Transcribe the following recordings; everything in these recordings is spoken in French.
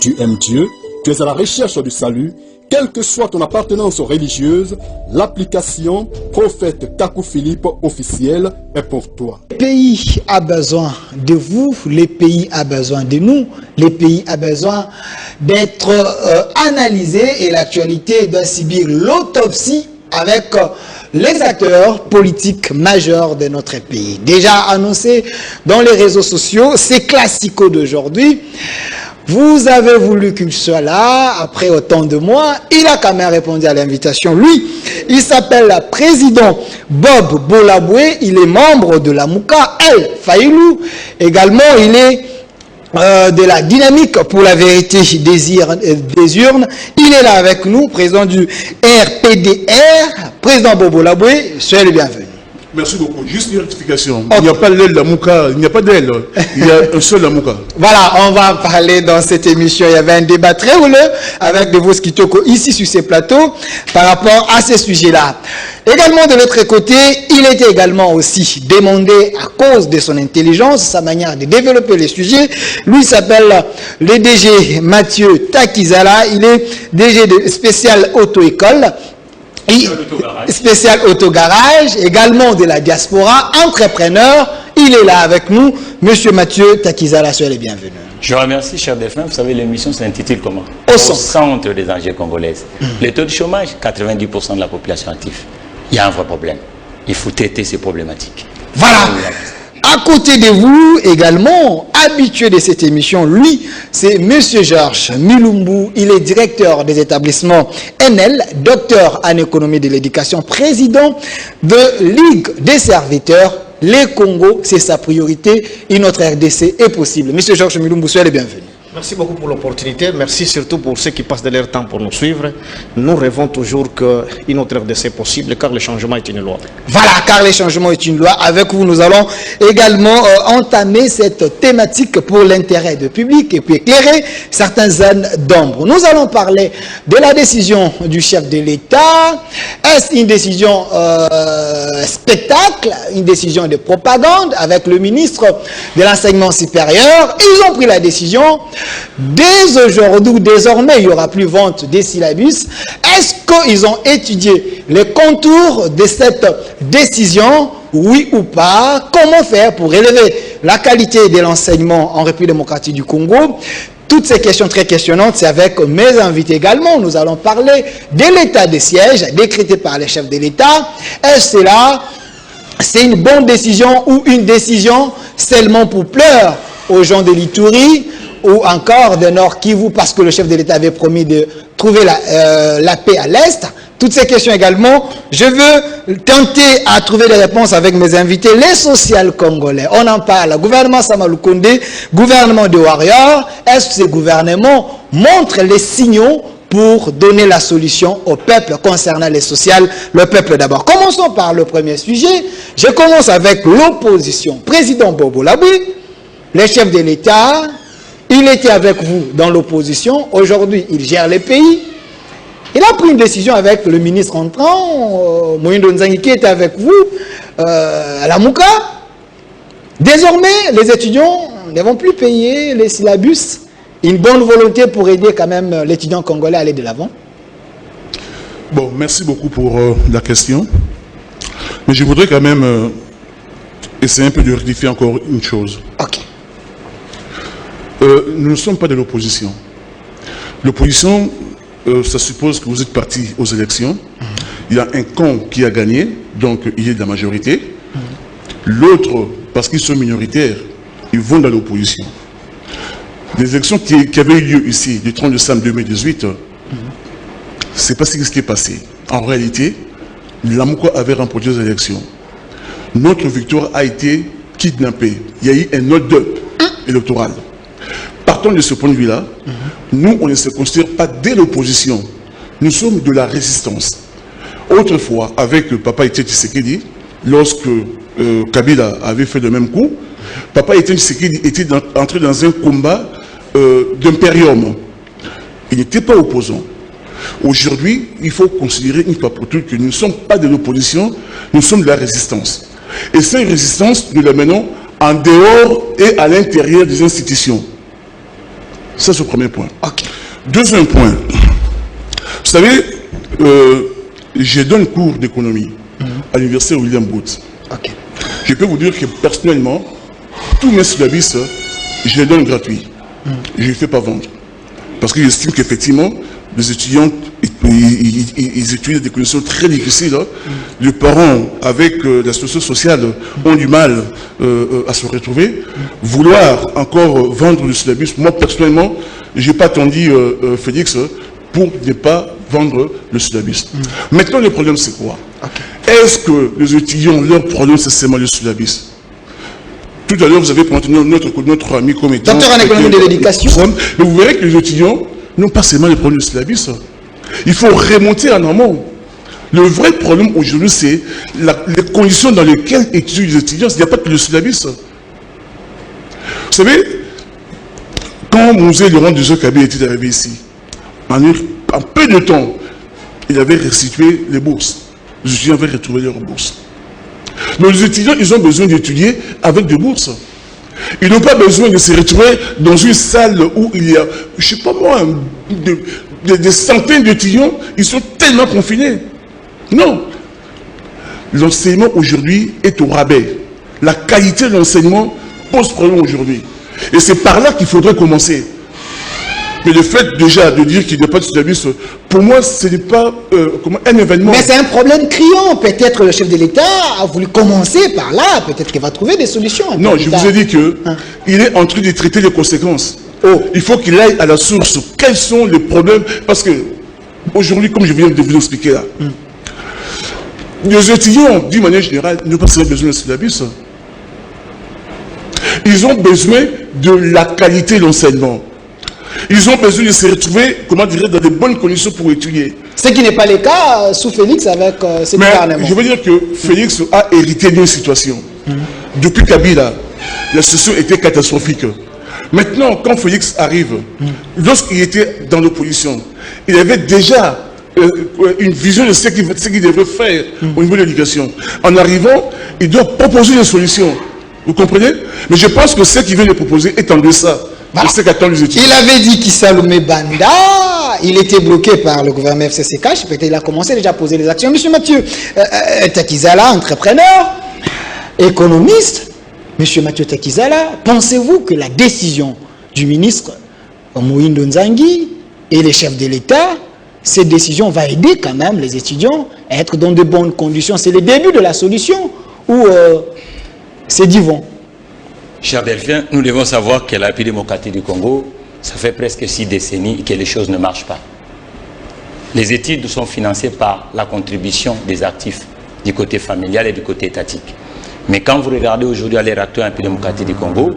Tu aimes Dieu, tu es à la recherche du salut, quelle que soit ton appartenance religieuse, l'application Prophète Kakou Philippe officiel est pour toi. Le pays a besoin de vous, le pays a besoin de nous, le pays a besoin d'être analysé et l'actualité doit subir l'autopsie avec les acteurs politiques majeurs de notre pays. Déjà annoncé dans les réseaux sociaux, c'est classico d'aujourd'hui. Vous avez voulu qu'il soit là, après autant de mois, il a quand même répondu à l'invitation. Lui, il s'appelle le président Bob Bolaboué, il est membre de la Mouka El Faïlou. Également, il est de la dynamique pour la vérité des urnes. Il est là avec nous, président du RPDR, président Bob Bolaboué, soyez le bienvenu. Merci beaucoup. Juste une rectification. Okay. Il n'y a pas l'aile Lamouka, il n'y a pas d'aile. Il y a un seul Lamouka. Voilà, on va parler dans cette émission. Il y avait un débat très houleux avec de vos skitoko ici sur ces plateaux par rapport à ces sujets-là. Également de l'autre côté, il était également aussi demandé à cause de son intelligence, sa manière de développer les sujets. Lui s'appelle le DG Mathieu Takizala. Il est DG de spécial auto-école. Spécial autogarage, également de la diaspora, entrepreneur. Il est là avec nous, Monsieur Mathieu Takizala, soyez les bienvenus. Je vous remercie, cher Défunt. Vous savez, l'émission s'intitule comment? Au centre des enjeux congolaises. Le taux de chômage, 90% de la population active. Il y a un vrai problème. Il faut traiter ces problématiques. Voilà. À côté de vous, également, habitué de cette émission, lui, c'est M. Georges Milumbu. Il est directeur des établissements NL, docteur en économie de l'éducation, président de Ligue des serviteurs. Les Congo, c'est sa priorité et notre RDC est possible. M. Georges Milumbu, soyez le bienvenu. Merci beaucoup pour l'opportunité. Merci surtout pour ceux qui passent de leur temps pour nous suivre. Nous rêvons toujours qu'une autre RDC est possible car le changement est une loi. Voilà, car le changement est une loi. Avec vous, nous allons également entamer cette thématique pour l'intérêt du public et puis éclairer certaines zones d'ombre. Nous allons parler de la décision du chef de l'État. Est-ce une décision spectacle, une décision de propagande avec le ministre de l'Enseignement supérieur? Ils ont pris la décision. Dès aujourd'hui, désormais, il n'y aura plus vente des syllabus. Est-ce qu'ils ont étudié les contours de cette décision, oui ou pas? Comment faire pour élever la qualité de l'enseignement en République démocratique du Congo? Toutes ces questions très questionnantes, c'est avec mes invités également. Nous allons parler de l'état de siège décrété par les chefs de l'État. Est-ce là, c'est une bonne décision ou une décision seulement pour pleurer aux gens de l'Ituri ou encore de Nord Kivu parce que le chef de l'État avait promis de trouver la paix à l'Est? Toutes ces questions également, je veux tenter à trouver des réponses avec mes invités. Les social congolais, on en parle. Gouvernement Samaloukonde, gouvernement de Warrior, est-ce que ce gouvernement montre les signaux pour donner la solution au peuple concernant les sociales, le peuple d'abord? Commençons par le premier sujet. Je commence avec l'opposition. Président Bob Bolaboué, le chef de l'État, il était avec vous dans l'opposition. Aujourd'hui, il gère le pays. Il a pris une décision avec le ministre entrant, Moïndo Nzangi, qui était avec vous à la Mouka. Désormais, les étudiants ne vont plus payer les syllabus. Une bonne volonté pour aider quand même l'étudiant congolais à aller de l'avant. Bon, merci beaucoup pour la question. Mais je voudrais quand même essayer un peu de rectifier encore une chose. Ok. Nous ne sommes pas de l'opposition. L'opposition, ça suppose que vous êtes parti aux élections. Il y a un camp qui a gagné, donc il est de la majorité. L'autre, parce qu'ils sont minoritaires, ils vont dans l'opposition. Les élections qui avaient eu lieu ici, le 30 décembre 2018, c'est pas ce qui s'est passé. En réalité, l'Amouka avait remporté les élections. Notre victoire a été kidnappée. Il y a eu un hold-up électoral. Partant de ce point de vue-là, nous, on ne se considère pas dès l'opposition. Nous sommes de la résistance. Autrefois, avec le papa Etienne Tshisekedi, lorsque Kabila avait fait le même coup, papa Etienne Tshisekedi était entré dans un combat d'impérium. Il n'était pas opposant. Aujourd'hui, il faut considérer une fois pour toutes que nous ne sommes pas de l'opposition, nous sommes de la résistance. Et cette résistance, nous la menons en dehors et à l'intérieur des institutions. Ça, c'est le premier point. Ok. Deuxième point. Vous savez, je donne cours d'économie à l'université William Booth. Ok. Je peux vous dire que personnellement, tous mes syllabus, je les donne gratuits. Je ne les fais pas vendre. Parce que j'estime qu'effectivement, les étudiants, ils étudient des conditions très difficiles. Les parents, avec la situation sociale, ont du mal à se retrouver. Vouloir encore vendre le syllabus, moi personnellement, je n'ai pas attendu Félix pour ne pas vendre le syllabus. Maintenant, le problème, c'est quoi? Est-ce que les étudiants, leur problème, c'est seulement le syllabus? Tout à l'heure, vous avez présenté notre ami comme étant... Docteur en économie de l'éducation. Mais vous verrez que les étudiants n'ont pas seulement le problème du syllabus. Il faut remonter en amont. Le vrai problème aujourd'hui, c'est les conditions dans lesquelles étudient les étudiants. Il n'y a pas que le syllabus. Vous savez, quand Mosé Laurent Desjeux-Kabé était arrivé ici, en peu de temps, il avait restitué les bourses. Les étudiants avaient retrouvé leurs bourses. Donc les étudiants, ils ont besoin d'étudier avec des bourses. Ils n'ont pas besoin de se retrouver dans une salle où il y a, je ne sais pas moi, des centaines d'étudiants, ils sont tellement confinés. Non. L'enseignement aujourd'hui est au rabais. La qualité de l'enseignement pose problème aujourd'hui. Et c'est par là qu'il faudrait commencer. Mais le fait déjà de dire qu'il n'y a pas de syllabus, pour moi, ce n'est pas un événement. Mais c'est un problème criant. Peut-être le chef de l'État a voulu commencer par là. Peut-être qu'il va trouver des solutions. Non, je vous ai dit qu'il est en train de traiter les conséquences. Il faut qu'il aille à la source. Quels sont les problèmes? Parce que aujourd'hui, comme je viens de vous expliquer là, les étudiants, d'une manière générale, n'ont pas besoin de syllabus. Ils ont besoin de la qualité de l'enseignement. Ils ont besoin de se retrouver, comment dire, dans de bonnes conditions pour étudier. Ce qui n'est pas le cas sous Félix avec ce gouvernement. Je veux dire que Félix a hérité d'une situation. Depuis Kabila, la situation était catastrophique. Maintenant, quand Félix arrive, lorsqu'il était dans l'opposition, il avait déjà une vision de ce qu'il devrait faire au niveau de l'éducation. En arrivant, il doit proposer une solution. Vous comprenez? Mais je pense que ce qu'il vient de proposer est en deçà. Voilà. Il avait dit qu'Isaloumé Banda, il était bloqué par le gouvernement FCCK, peut-être il a commencé déjà à poser les actions. Monsieur Mathieu Takizala, entrepreneur, économiste, Monsieur Mathieu Takizala, pensez-vous que la décision du ministre Moïndo Nzangi et les chefs de l'État, cette décision va aider quand même les étudiants à être dans de bonnes conditions? C'est le début de la solution ou c'est divin? Cher Delphine, nous devons savoir que la République démocratique du Congo, ça fait presque 6 décennies que les choses ne marchent pas. Les études sont financées par la contribution des actifs du côté familial et du côté étatique. Mais quand vous regardez aujourd'hui à l'ère actuelle en République démocratique du Congo,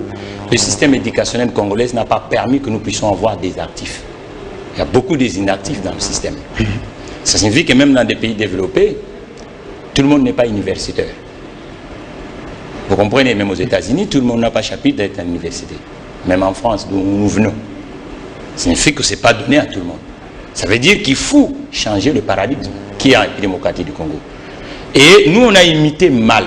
le système éducationnel congolais n'a pas permis que nous puissions avoir des actifs. Il y a beaucoup d'inactifs dans le système. Ça signifie que même dans des pays développés, tout le monde n'est pas universitaire. Vous comprenez, même aux États-Unis, tout le monde n'a pas chapitre d'être à l'université. Même en France, d'où nous venons. Ça signifie que ce n'est pas donné à tout le monde. Ça veut dire qu'il faut changer le paradigme qui est en République démocratique du Congo. Et nous, on a imité mal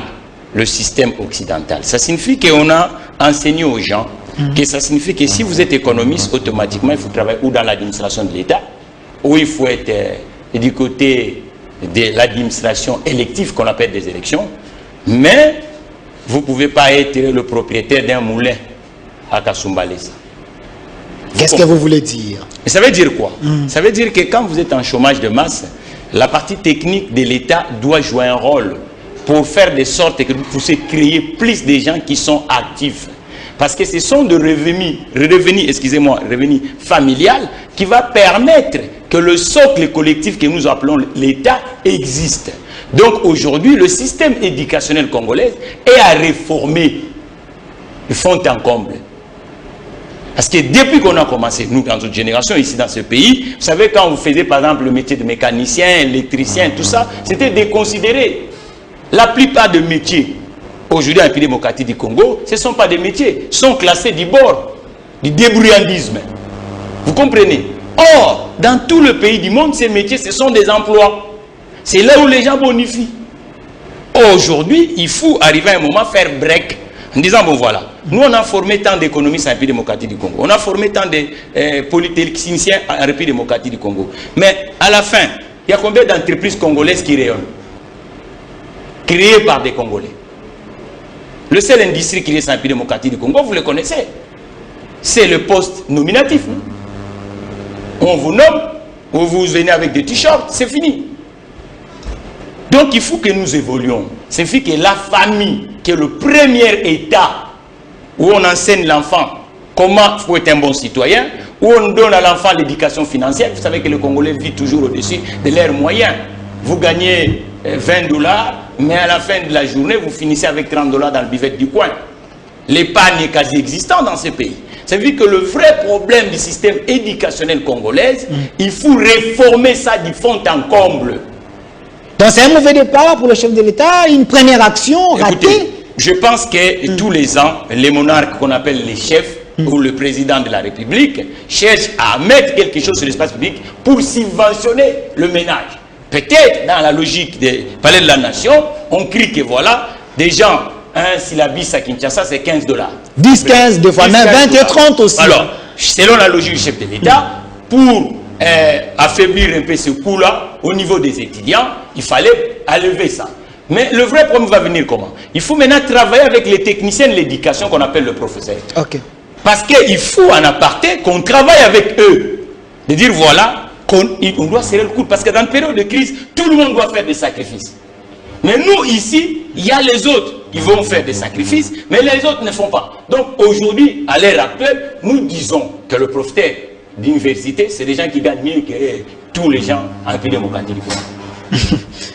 le système occidental. Ça signifie qu'on a enseigné aux gens que ça signifie que si vous êtes économiste, automatiquement, il faut travailler ou dans l'administration de l'État, ou il faut être du côté de l'administration élective qu'on appelle des élections, mais vous ne pouvez pas être le propriétaire d'un moulin à Kasumbalesa. Qu'est-ce que vous voulez dire? Et ça veut dire quoi? Ça veut dire que quand vous êtes en chômage de masse, la partie technique de l'État doit jouer un rôle pour faire de sorte que vous puissiez créer plus de gens qui sont actifs. Parce que ce sont des revenus familiales qui va permettre que le socle collectif que nous appelons l'État existe. Donc aujourd'hui, le système éducationnel congolais est à réformer de fond en comble. Parce que depuis qu'on a commencé, nous, dans notre génération, ici dans ce pays, vous savez, quand vous faisiez par exemple le métier de mécanicien, électricien, tout ça, c'était déconsidéré. La plupart des métiers, aujourd'hui en République démocratique du Congo, ce ne sont pas des métiers, sont classés du bord, du débrouillardisme. Vous comprenez? Or, dans tout le pays du monde, ces métiers, ce sont des emplois. C'est là où les gens bonifient. Aujourd'hui, il faut arriver à un moment faire break en disant, bon voilà, Nous, on a formé tant d'économistes en République démocratique du Congo. On a formé tant de polytechniciens en République démocratique du Congo. Mais à la fin, il y a combien d'entreprises congolaises qui rayonnent? Créées par des Congolais. Le seul industrie qui est en République démocratique du Congo, vous le connaissez. C'est le poste nominatif. On vous nomme, ou vous venez avec des t-shirts, c'est fini. Donc il faut que nous évoluions. C'est fait que la famille, qui est le premier état où on enseigne l'enfant comment faut être un bon citoyen, où on donne à l'enfant l'éducation financière. Vous savez que les Congolais vivent toujours au-dessus de leurs moyens. Vous gagnez 20 $, mais à la fin de la journée, vous finissez avec 30 $ dans le buvette du coin. L'épargne est quasi existante dans ce pays. Ça veut dire que le vrai problème du système éducationnel congolais, il faut réformer ça du fond en comble. Donc c'est un mauvais départ pour le chef de l'État, une première action ratée. Écoutez, je pense que tous les ans, les monarques qu'on appelle les chefs, ou le président de la République, cherchent à mettre quelque chose sur l'espace public pour subventionner le ménage. Peut-être dans la logique des palais de la nation, on crie que voilà, des gens, un syllabus à Kinshasa, c'est 15 $. 10, 15, des fois même 20 et 30 aussi. Alors, selon la logique du chef de l'État, pour affaiblir un peu ce coût-là, au niveau des étudiants, il fallait enlever ça. Mais le vrai problème va venir comment? Il faut maintenant travailler avec les techniciens de l'éducation qu'on appelle le professeur. Ok. Parce qu'il faut en aparté qu'on travaille avec eux. De dire voilà, on doit serrer le coude. Parce que dans une période de crise, tout le monde doit faire des sacrifices. Mais nous, ici, il y a les autres qui vont faire des sacrifices, mais les autres ne font pas. Donc aujourd'hui, à l'heure actuelle, nous disons que le professeur d'université, c'est des gens qui gagnent mieux que tous les gens en République démocratique.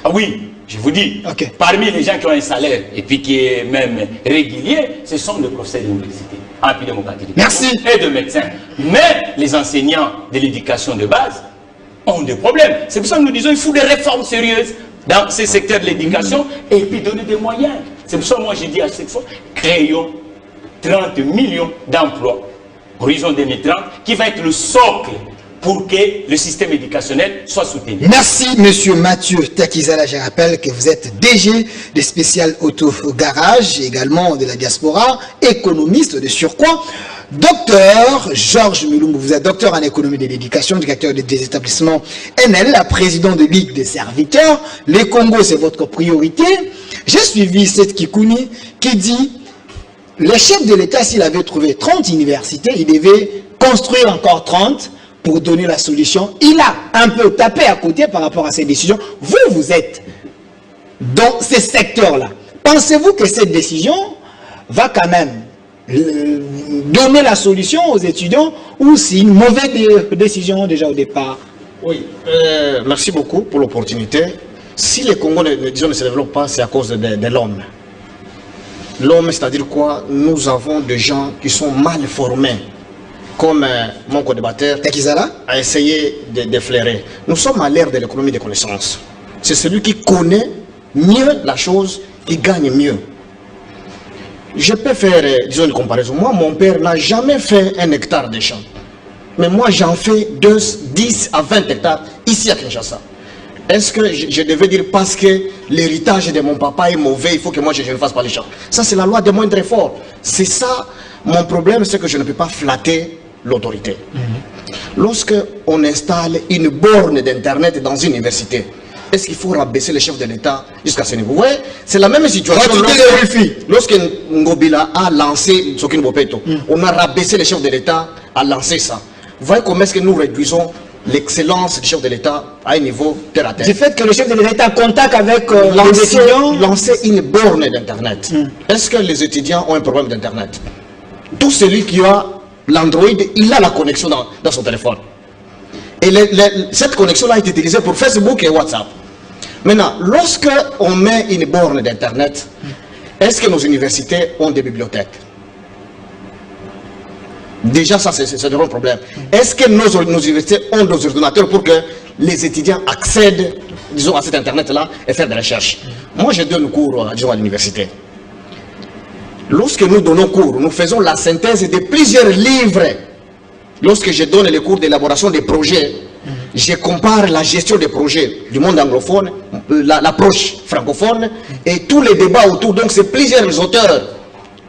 Ah oui, je vous dis, parmi les gens qui ont un salaire et puis qui est même régulier, ce sont des professeurs d'université en République démocratique. Merci. Et de médecins. Mais les enseignants de l'éducation de base ont des problèmes. C'est pour ça que nous disons qu'il faut des réformes sérieuses dans ces secteurs de l'éducation et puis donner des moyens. C'est pour ça que moi je dis à chaque fois, créons 30 millions d'emplois, horizon 2030, qui va être le socle pour que le système éducationnel soit soutenu. Merci, monsieur Mathieu Takizala. Je rappelle que vous êtes DG de Spécial Auto Garage, également de la diaspora, économiste de surcroît. Docteur Georges Mulumbu, vous êtes docteur en économie de l'éducation, directeur des établissements NL, président de Ligue des serviteurs. Le Congo, c'est votre priorité. J'ai suivi cette Kikouni qui dit le chef de l'État, s'il avait trouvé 30 universités, il devait construire encore 30 pour donner la solution. Il a un peu tapé à côté par rapport à ces décisions. Vous, vous êtes dans ces secteurs-là. Pensez-vous que cette décision va quand même donner la solution aux étudiants ou c'est une mauvaise décision déjà au départ? Oui, merci beaucoup pour l'opportunité. Si les Congo ne se développent pas, c'est à cause de l'homme. L'homme, c'est-à-dire quoi? Nous avons des gens qui sont mal formés, comme mon co-débatteur a essayé de flairer. Nous sommes à l'ère de l'économie des connaissances. C'est celui qui connaît mieux la chose qui gagne mieux. Je peux faire, disons, une comparaison. Moi, mon père n'a jamais fait 1 hectare de champ. Mais moi, j'en fais 10 à 20 hectares ici à Kinshasa. Est-ce que je devais dire parce que l'héritage de mon papa est mauvais, il faut que moi je ne fasse pas les champs? Ça, c'est la loi des moindres efforts. C'est ça, mon problème, c'est que je ne peux pas flatter l'autorité. Lorsque on installe une borne d'Internet dans une université, est-ce qu'il faut rabaisser le chef de l'État jusqu'à ce niveau? Ouais, c'est la même situation. Lorsque Ngobila a lancé Sokin Bopeto, on a rabaissé le chef de l'État à lancer ça. Vous voyez comment est-ce que nous réduisons l'excellence du chef de l'État à un niveau terre à terre. Du fait que le chef de l'État est en contact avec les étudiants. Lancer une borne d'Internet. Est-ce que les étudiants ont un problème d'Internet? Tout celui qui a l'Android, il a la connexion dans son téléphone. Et cette connexion-là est utilisée pour Facebook et WhatsApp. Maintenant, lorsque on met une borne d'Internet, est-ce que nos universités ont des bibliothèques? Déjà, ça, c'est un gros problème. Est-ce que nos universités ont des ordinateurs pour que les étudiants accèdent, disons, à cet Internet-là et faire des recherches? Moi, je donne cours, disons, à l'université. Lorsque nous donnons cours, nous faisons la synthèse de plusieurs livres. Lorsque je donne les cours d'élaboration des projets, je compare la gestion des projets du monde anglophone, l'approche francophone et tous les débats autour. Donc, c'est plusieurs auteurs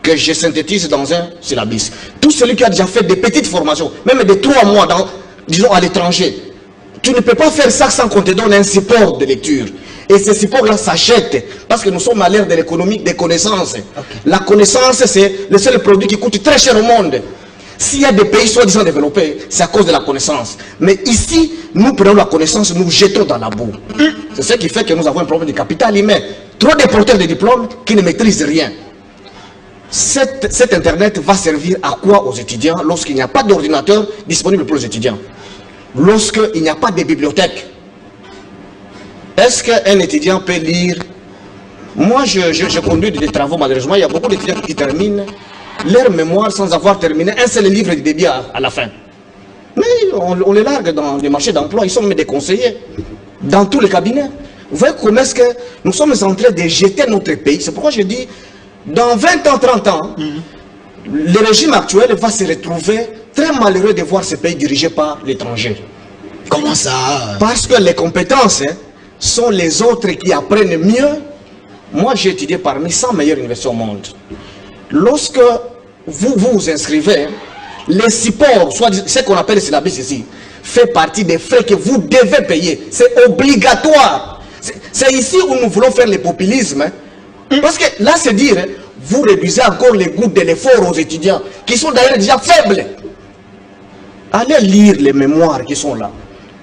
que je synthétise dans un syllabus. Tout celui qui a déjà fait des petites formations, même de 3 mois, disons à l'étranger, tu ne peux pas faire ça sans qu'on te donne un support de lecture. Et ce support-là s'achète, parce que nous sommes à l'ère de l'économie des connaissances. La connaissance, c'est le seul produit qui coûte très cher au monde. S'il y a des pays soi-disant développés, c'est à cause de la connaissance. Mais ici, nous prenons la connaissance, nous jetons dans la boue. C'est ce qui fait que nous avons un problème de capital humain. Trop de porteurs de diplômes qui ne maîtrisent rien. Cet Internet va servir à quoi aux étudiants lorsqu'il n'y a pas d'ordinateur disponible pour les étudiants? Lorsqu'il n'y a pas de bibliothèque? Est-ce qu'un étudiant peut lire? Moi, je conduis des travaux, malheureusement, il y a beaucoup d'étudiants qui terminent leur mémoire sans avoir terminé un seul livre de débit à la fin. Mais on les largue dans les marchés d'emploi, ils sont même des conseillers, dans tous les cabinets. Vous voyez comment est-ce que nous sommes en train de jeter notre pays? C'est pourquoi je dis, dans 20 ans, 30 ans, le régime actuel va se retrouver très malheureux de voir ce pays dirigé par l'étranger. Comment ça? Parce que les compétences sont les autres qui apprennent mieux. Moi, j'ai étudié parmi 100 meilleures universités au monde. Lorsque vous vous inscrivez, les supports, soit ce qu'on appelle le syllabus ici, fait partie des frais que vous devez payer. C'est obligatoire. C'est ici où nous voulons faire le populisme. Parce que là, c'est dire, vous réduisez encore les goûts de l'effort aux étudiants, qui sont d'ailleurs déjà faibles. Allez lire les mémoires qui sont là.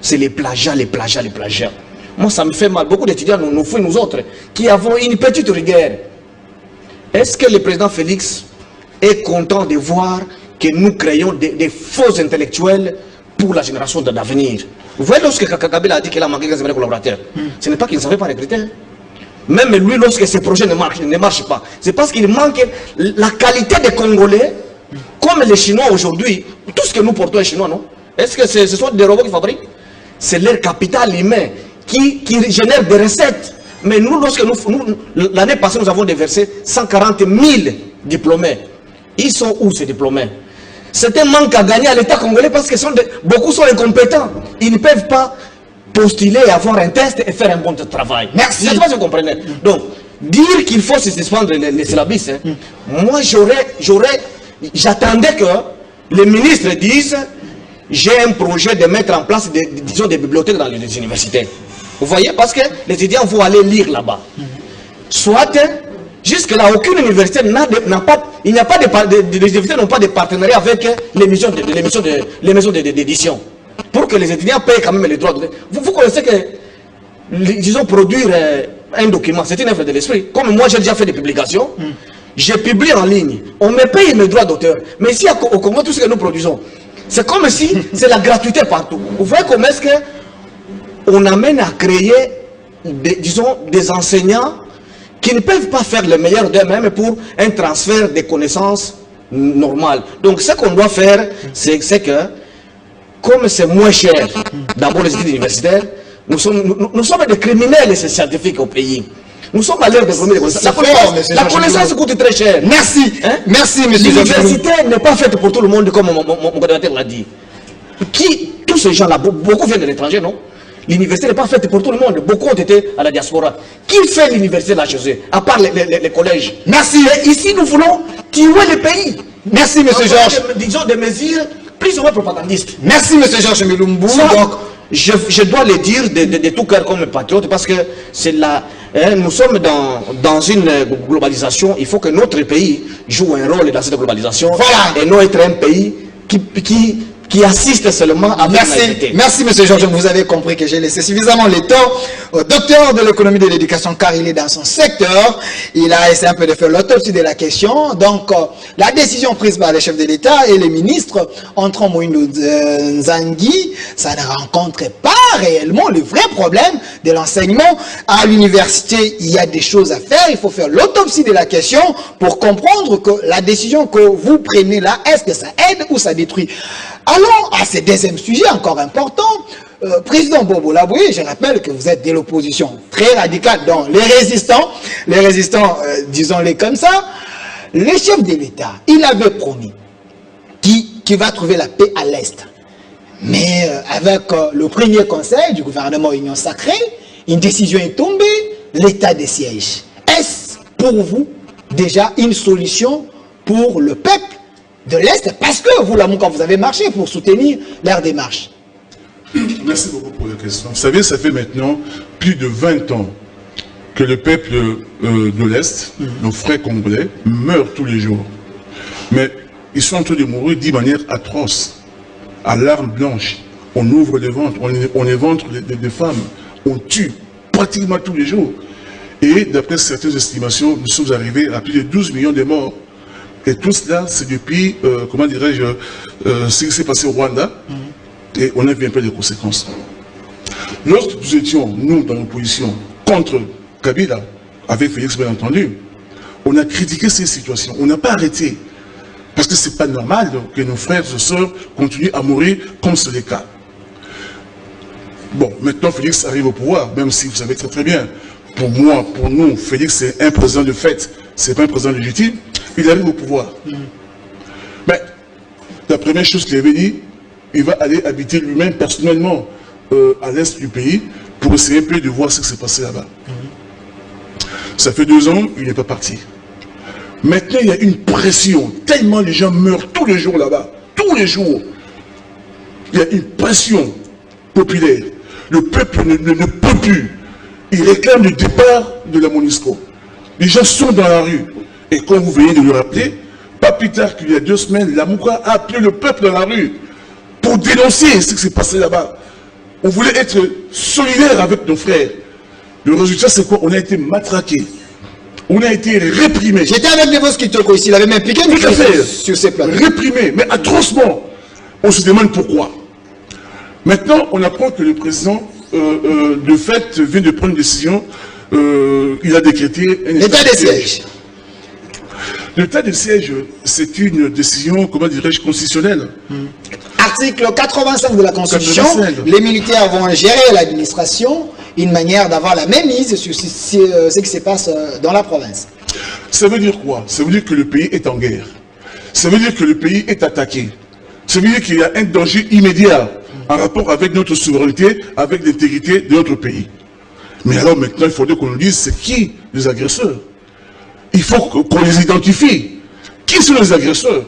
C'est les plagiats, les plagiats, les plagiats. Moi, ça me fait mal. Beaucoup d'étudiants, nous autres, qui avons une petite rigueur. Est-ce que le président Félix est content de voir que nous créons des faux intellectuels pour la génération d'avenir? Vous voyez, lorsque Kabila a dit qu'il a manqué 15 000 collaborateurs, ce n'est pas qu'il ne savait pas recruter. Même lui, lorsque ses projets ne marchent pas, c'est parce qu'il manque la qualité des Congolais, comme les Chinois aujourd'hui. Tout ce que nous portons est chinois, non? Est-ce que ce sont des robots qui fabriquent? C'est leur capital humain qui génère des recettes. Mais nous, lorsque l'année passée, nous avons déversé 140 000 diplômés. Ils sont où ces diplômés? C'est un manque à gagner à l'État congolais parce que beaucoup sont incompétents. Ils ne peuvent pas postuler, avoir un test et faire un bon travail. Merci. Je ne sais pas si vous comprenez. Donc, dire qu'il faut se suspendre les syllabus, moi j'attendais que les ministres disent j'ai un projet de mettre en place disons, des bibliothèques dans les universités. Vous voyez, parce que les étudiants vont aller lire là-bas. Soit, jusque-là, aucune université n'a pas, il n'y a pas les universités n'ont pas de partenariat avec les maisons d'édition. Pour que les étudiants payent quand même les droits. Vous connaissez que, disons, produire un document, c'est une œuvre de l'esprit. Comme moi, j'ai déjà fait des publications, j'ai publié en ligne. On me paye mes droits d'auteur. Mais ici, au Congo, tout ce que nous produisons, c'est comme si c'est la gratuité partout. Vous voyez comment est-ce que on amène à créer, disons, des enseignants qui ne peuvent pas faire le meilleur d'eux-mêmes pour un transfert des connaissances normales. Donc, ce qu'on doit faire, c'est que, comme c'est moins cher, d'abord les études universitaires, nous sommes des criminels et scientifiques au pays. Nous sommes à l'heure de premier La connaissance coûte très cher. Merci. Hein? Merci, M. L'université n'est pas faite pour tout le monde, comme mon coordinateur l'a dit. Tous ces gens-là, beaucoup viennent de l'étranger, non? L'université n'est pas faite pour tout le monde. Beaucoup ont été à la diaspora. Qui fait l'université là chez eux, à part les collèges? Merci. Et ici, nous voulons tuer le pays. Merci, M. Georges. Disons des mesures plus ou moins propagandistes. Merci, M. Georges Milumbu. Donc, je dois le dire de tout cœur comme patriote, parce que c'est là, nous sommes dans une globalisation. Il faut que notre pays joue un rôle dans cette globalisation. Voilà. Et non être un pays qui assiste seulement avec naïveté. Merci, M. Georges. Vous avez compris que j'ai laissé suffisamment le temps au docteur de l'économie de l'éducation, car il est dans son secteur. Il a essayé un peu de faire l'autopsie de la question. Donc, la décision prise par les chefs de l'État et les ministres entrant Moïno Nzangi, ça ne rencontre pas réellement le vrai problème de l'enseignement. À l'université, il y a des choses à faire. Il faut faire l'autopsie de la question pour comprendre que la décision que vous prenez là, est-ce que ça aide ou ça détruit? Allons à ce deuxième sujet encore important. Président Bobo Laboué, je rappelle que vous êtes de l'opposition très radicale, donc les résistants, disons-les comme ça. Le chef de l'État, il avait promis qu'il va trouver la paix à l'Est. Mais avec le premier conseil du gouvernement Union Sacrée, une décision est tombée, l'état de siège. Est-ce pour vous déjà une solution pour le peuple de l'Est, parce que vous, Lamouka, vous avez marché pour soutenir leur démarche. Merci beaucoup pour la question. Vous savez, ça fait maintenant plus de 20 ans que le peuple de l'Est, nos frères congolais, meurent tous les jours. Mais ils sont en train de mourir d'une manière atroce, à l'arme blanche. On ouvre les ventres, on éventre des femmes, on tue pratiquement tous les jours. Et d'après certaines estimations, nous sommes arrivés à plus de 12 millions de morts. Et tout cela, c'est depuis, comment dirais-je, ce qui s'est passé au Rwanda, et on a vu un peu les conséquences. Lorsque nous étions, nous, dans l'opposition, contre Kabila, avec Félix bien entendu, on a critiqué ces situations, on n'a pas arrêté. Parce que ce n'est pas normal que nos frères et sœurs continuent à mourir comme c'est le cas. Bon, maintenant Félix arrive au pouvoir, même si vous savez très très bien, pour moi, pour nous, Félix c'est un président de fait, c'est pas un président légitime, il arrive au pouvoir. Mais la première chose qu'il avait dit, il va aller habiter lui-même personnellement à l'est du pays pour essayer un peu de voir ce qui s'est passé là-bas. Ça fait 2 ans, il n'est pas parti. Maintenant, il y a une pression, tellement les gens meurent tous les jours là-bas, tous les jours. Il y a une pression populaire. Le peuple ne peut plus. Il réclame le départ de la MONUSCO. Les gens sont dans la rue. Et comme vous venez de le rappeler, pas plus tard qu'il y a 2 semaines, Lamouka a appelé le peuple dans la rue pour dénoncer ce qui s'est passé là-bas. On voulait être solidaire avec nos frères. Le résultat, c'est quoi? On a été matraqués. On a été réprimés. J'étais avec Devos Kitoko ici, il avait même piqué sur ces plateaux. Réprimés, mais atrocement. On se demande pourquoi. Maintenant, on apprend que le président, de fait, vient de prendre une décision. Il a décrété un état de siège. L'état de siège, c'est une décision, comment dirais-je, constitutionnelle. Article 85 de la Constitution, 85. Les militaires vont gérer l'administration, une manière d'avoir la même mise sur ce qui se passe dans la province. Ça veut dire quoi? Ça veut dire que le pays est en guerre. Ça veut dire que le pays est attaqué. Ça veut dire qu'il y a un danger immédiat en rapport avec notre souveraineté, avec l'intégrité de notre pays. Mais alors maintenant, il faudrait qu'on nous dise c'est qui les agresseurs. Il faut qu'on les identifie. Qui sont les agresseurs?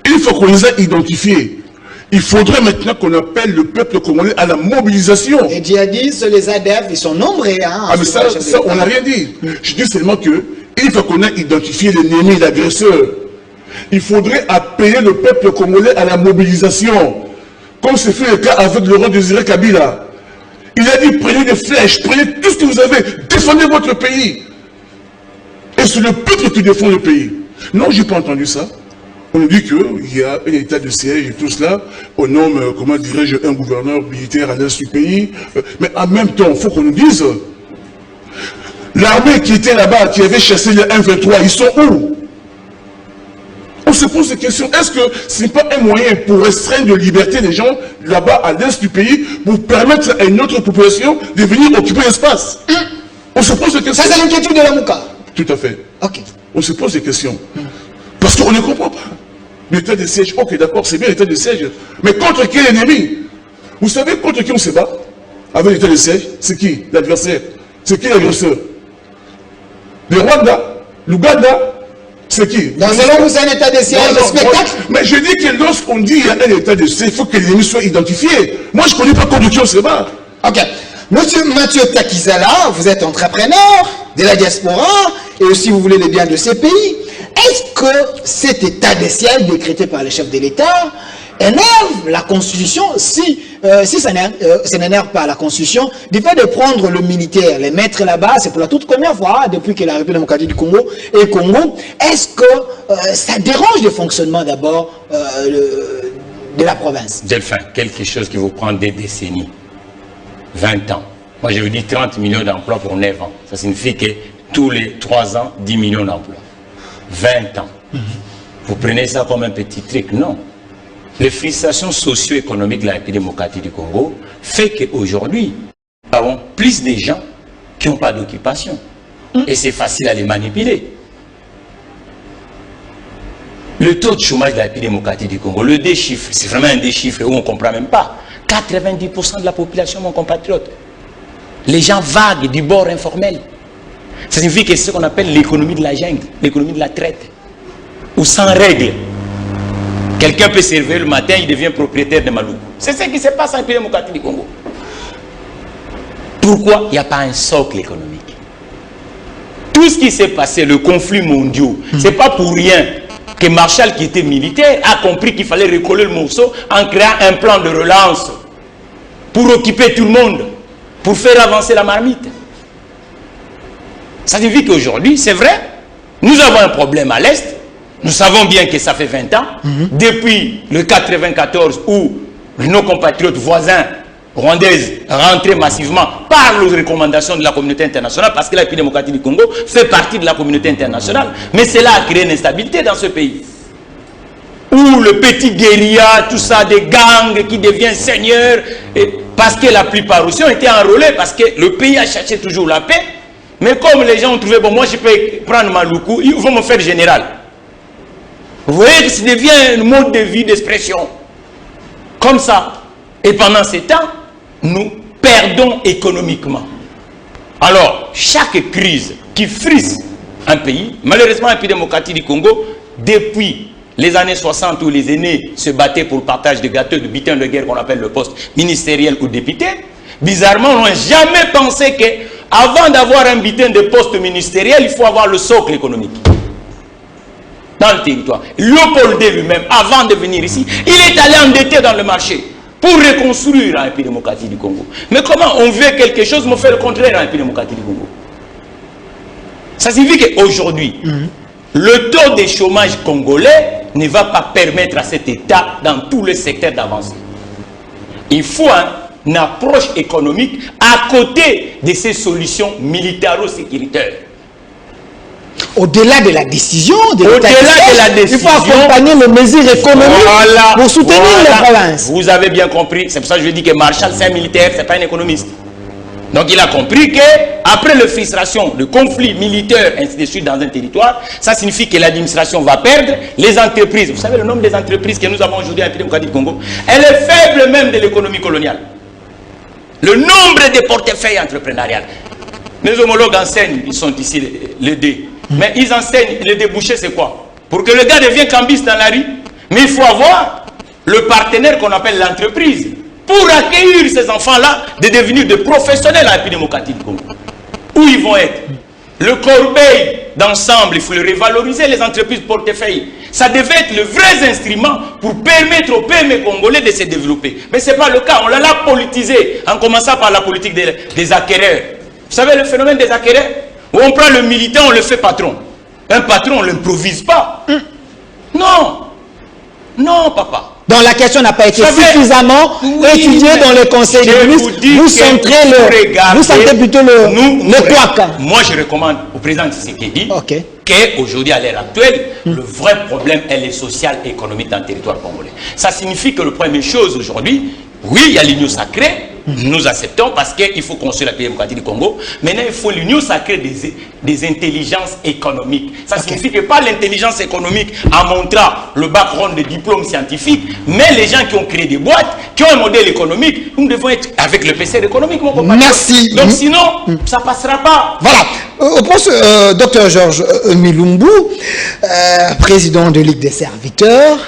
Il faut qu'on les ait identifiés. Il faudrait maintenant qu'on appelle le peuple congolais à la mobilisation. Les djihadistes, les ADF, ils sont nombreux. Hein, mais ça on n'a rien dit. Je dis seulement qu'il faut qu'on ait identifié l'ennemi, l'agresseur. Il faudrait appeler le peuple congolais à la mobilisation. Comme c'est fait le cas avec Laurent Désiré Kabila. Il a dit, prenez des flèches, prenez tout ce que vous avez, défendez votre pays. Et c'est le peuple qui défend le pays. Non, je n'ai pas entendu ça. On nous dit qu'il y a un état de siège et tout cela. On nomme, comment dirais-je, un gouverneur militaire à l'est du pays. Mais en même temps, il faut qu'on nous dise, l'armée qui était là-bas, qui avait chassé les 1-23, ils sont où? On se pose des questions. Est-ce que ce n'est pas un moyen pour restreindre la liberté des gens là-bas à l'est du pays, pour permettre à une autre population de venir occuper l'espace? On se pose des questions. Ça, c'est l'inquiétude de Lamouka. Tout à fait. Ok. On se pose des questions. Parce qu'on ne comprend pas. L'état de siège, ok, d'accord, c'est bien l'état de siège. Mais contre quel ennemi? Vous savez contre qui on se bat avec l'état de siège? C'est qui l'adversaire? C'est qui l'agresseur? Le Rwanda? L'Ouganda? C'est qui? Dans selon vous, c'est un état de siège, un spectacle? Mais je dis que lorsqu'on dit qu'il y a un état de siège, il faut que l'ennemi soit identifié. Moi, je ne connais pas contre qui on se bat. Ok. Monsieur Mathieu Takizala, vous êtes entrepreneur de la diaspora et aussi vous voulez le bien de ces pays. Est-ce que cet état de siège décrété par le chef de l'État énerve la Constitution si ça n'énerve pas la Constitution, du fait de prendre le militaire, les mettre là-bas, c'est pour la toute première fois depuis que la République démocratique du Congo est Congo, est-ce que ça dérange le fonctionnement d'abord de la province? Delphin, quelque chose qui vous prend des décennies, 20 ans. Moi je vous dis 30 millions d'emplois pour 9 ans. Ça signifie que tous les 3 ans, 10 millions d'emplois. 20 ans. Vous prenez ça comme un petit truc? Non. Les frustrations socio-économiques de la République démocratique du Congo fait qu'aujourd'hui, nous avons plus de gens qui n'ont pas d'occupation. Et c'est facile à les manipuler. Le taux de chômage de la République démocratique du Congo, le déchiffre, c'est vraiment un déchiffre où on ne comprend même pas. 90% de la population, mon compatriote. Les gens vaguent du bord informel. Ça signifie que c'est ce qu'on appelle l'économie de la jungle, l'économie de la traite. ou sans règles. Quelqu'un peut se réveiller le matin, il devient propriétaire de Maloukou. C'est ce qui se passe en République démocratique du Congo. Pourquoi il n'y a pas un socle économique? Tout ce qui s'est passé, le conflit mondial, c'est pas pour rien que Marshall, qui était militaire, a compris qu'il fallait recoller le morceau en créant un plan de relance pour occuper tout le monde, pour faire avancer la marmite. Ça signifie qu'aujourd'hui, c'est vrai, nous avons un problème à l'Est. Nous savons bien que ça fait 20 ans, depuis le 94 où nos compatriotes voisins rwandaises rentraient massivement par les recommandations de la communauté internationale, parce que la République démocratique du Congo fait partie de la communauté internationale. Mais cela a créé une instabilité dans ce pays. Où le petit guérilla, tout ça, des gangs qui deviennent seigneurs, parce que la plupart aussi ont été enrôlés, parce que le pays a cherché toujours la paix. Mais comme les gens ont trouvé, bon, moi je peux prendre Maloukou, ils vont me faire général. Vous voyez que ça devient un mode de vie, d'expression. Comme ça. Et pendant ces temps, nous perdons économiquement. Alors, chaque crise qui frise un pays, malheureusement, le pays démocratique du Congo, depuis les années 60 où les aînés se battaient pour le partage de gâteaux, de butin de guerre qu'on appelle le poste ministériel ou député, bizarrement, on n'a jamais pensé qu'avant d'avoir un butin de poste ministériel, il faut avoir le socle économique dans le territoire. Léopold lui-même, avant de venir ici, il est allé endetté dans le marché pour reconstruire un pays démocratique du Congo. Mais comment on veut quelque chose, mais on fait le contraire un pays démocratique du Congo? Ça signifie qu'aujourd'hui, le taux de chômage congolais ne va pas permettre à cet État, dans tous les secteurs, d'avancer. Il faut une approche économique à côté de ces solutions militaro-sécuritaires. Au-delà de la décision, il faut accompagner les mesures économiques pour soutenir les provinces. Vous avez bien compris. C'est pour ça que je dis que Marshall, c'est un militaire, c'est pas un économiste. Donc il a compris qu'après la frustration, le conflit militaire, ainsi de suite, dans un territoire, ça signifie que l'administration va perdre les entreprises. Vous savez le nombre des entreprises que nous avons aujourd'hui en République démocratique du Congo, elle est faible même de l'économie coloniale. Le nombre de portefeuilles entrepreneuriales. Mes homologues enseignent, ils sont ici les deux. Mais ils enseignent, les débouchés, c'est quoi? Pour que le gars devienne cambiste dans la rue, mais il faut avoir le partenaire qu'on appelle l'entreprise pour accueillir ces enfants-là de devenir des professionnels à la République démocratique du Congo. Où ils vont être? Le corbeil d'ensemble, il faut le revaloriser, les entreprises portefeuille. Ça devait être le vrai instrument pour permettre aux PME congolais de se développer. Mais ce n'est pas le cas. On l'a politisé, en commençant par la politique des acquéreurs. Vous savez le phénomène des acquéreurs? Où on prend le militant, on le fait patron. Un patron, on ne l'improvise pas. Non. Non, papa. Donc la question n'a pas été suffisamment étudiée dans le Conseil des ministres. Vous sentez plutôt le couac. Moi, je recommande au président Tshisekedi qu'aujourd'hui, à l'heure actuelle, le vrai problème est le social et économique dans le territoire congolais. Ça signifie que la première chose aujourd'hui, oui, il y a l'union sacrée. Nous acceptons parce qu'il faut construire la République démocratique du Congo. Maintenant, il faut l'union sacrée des intelligences économiques. Ça signifie que pas l'intelligence économique en montrant le background de diplômes scientifiques, mais les gens qui ont créé des boîtes, qui ont un modèle économique, nous devons être avec le PCR économique, mon compagnon. Merci. Donc sinon, ça ne passera pas. Voilà. Au poste, Dr Georges Milumbu, président de Ligue des serviteurs,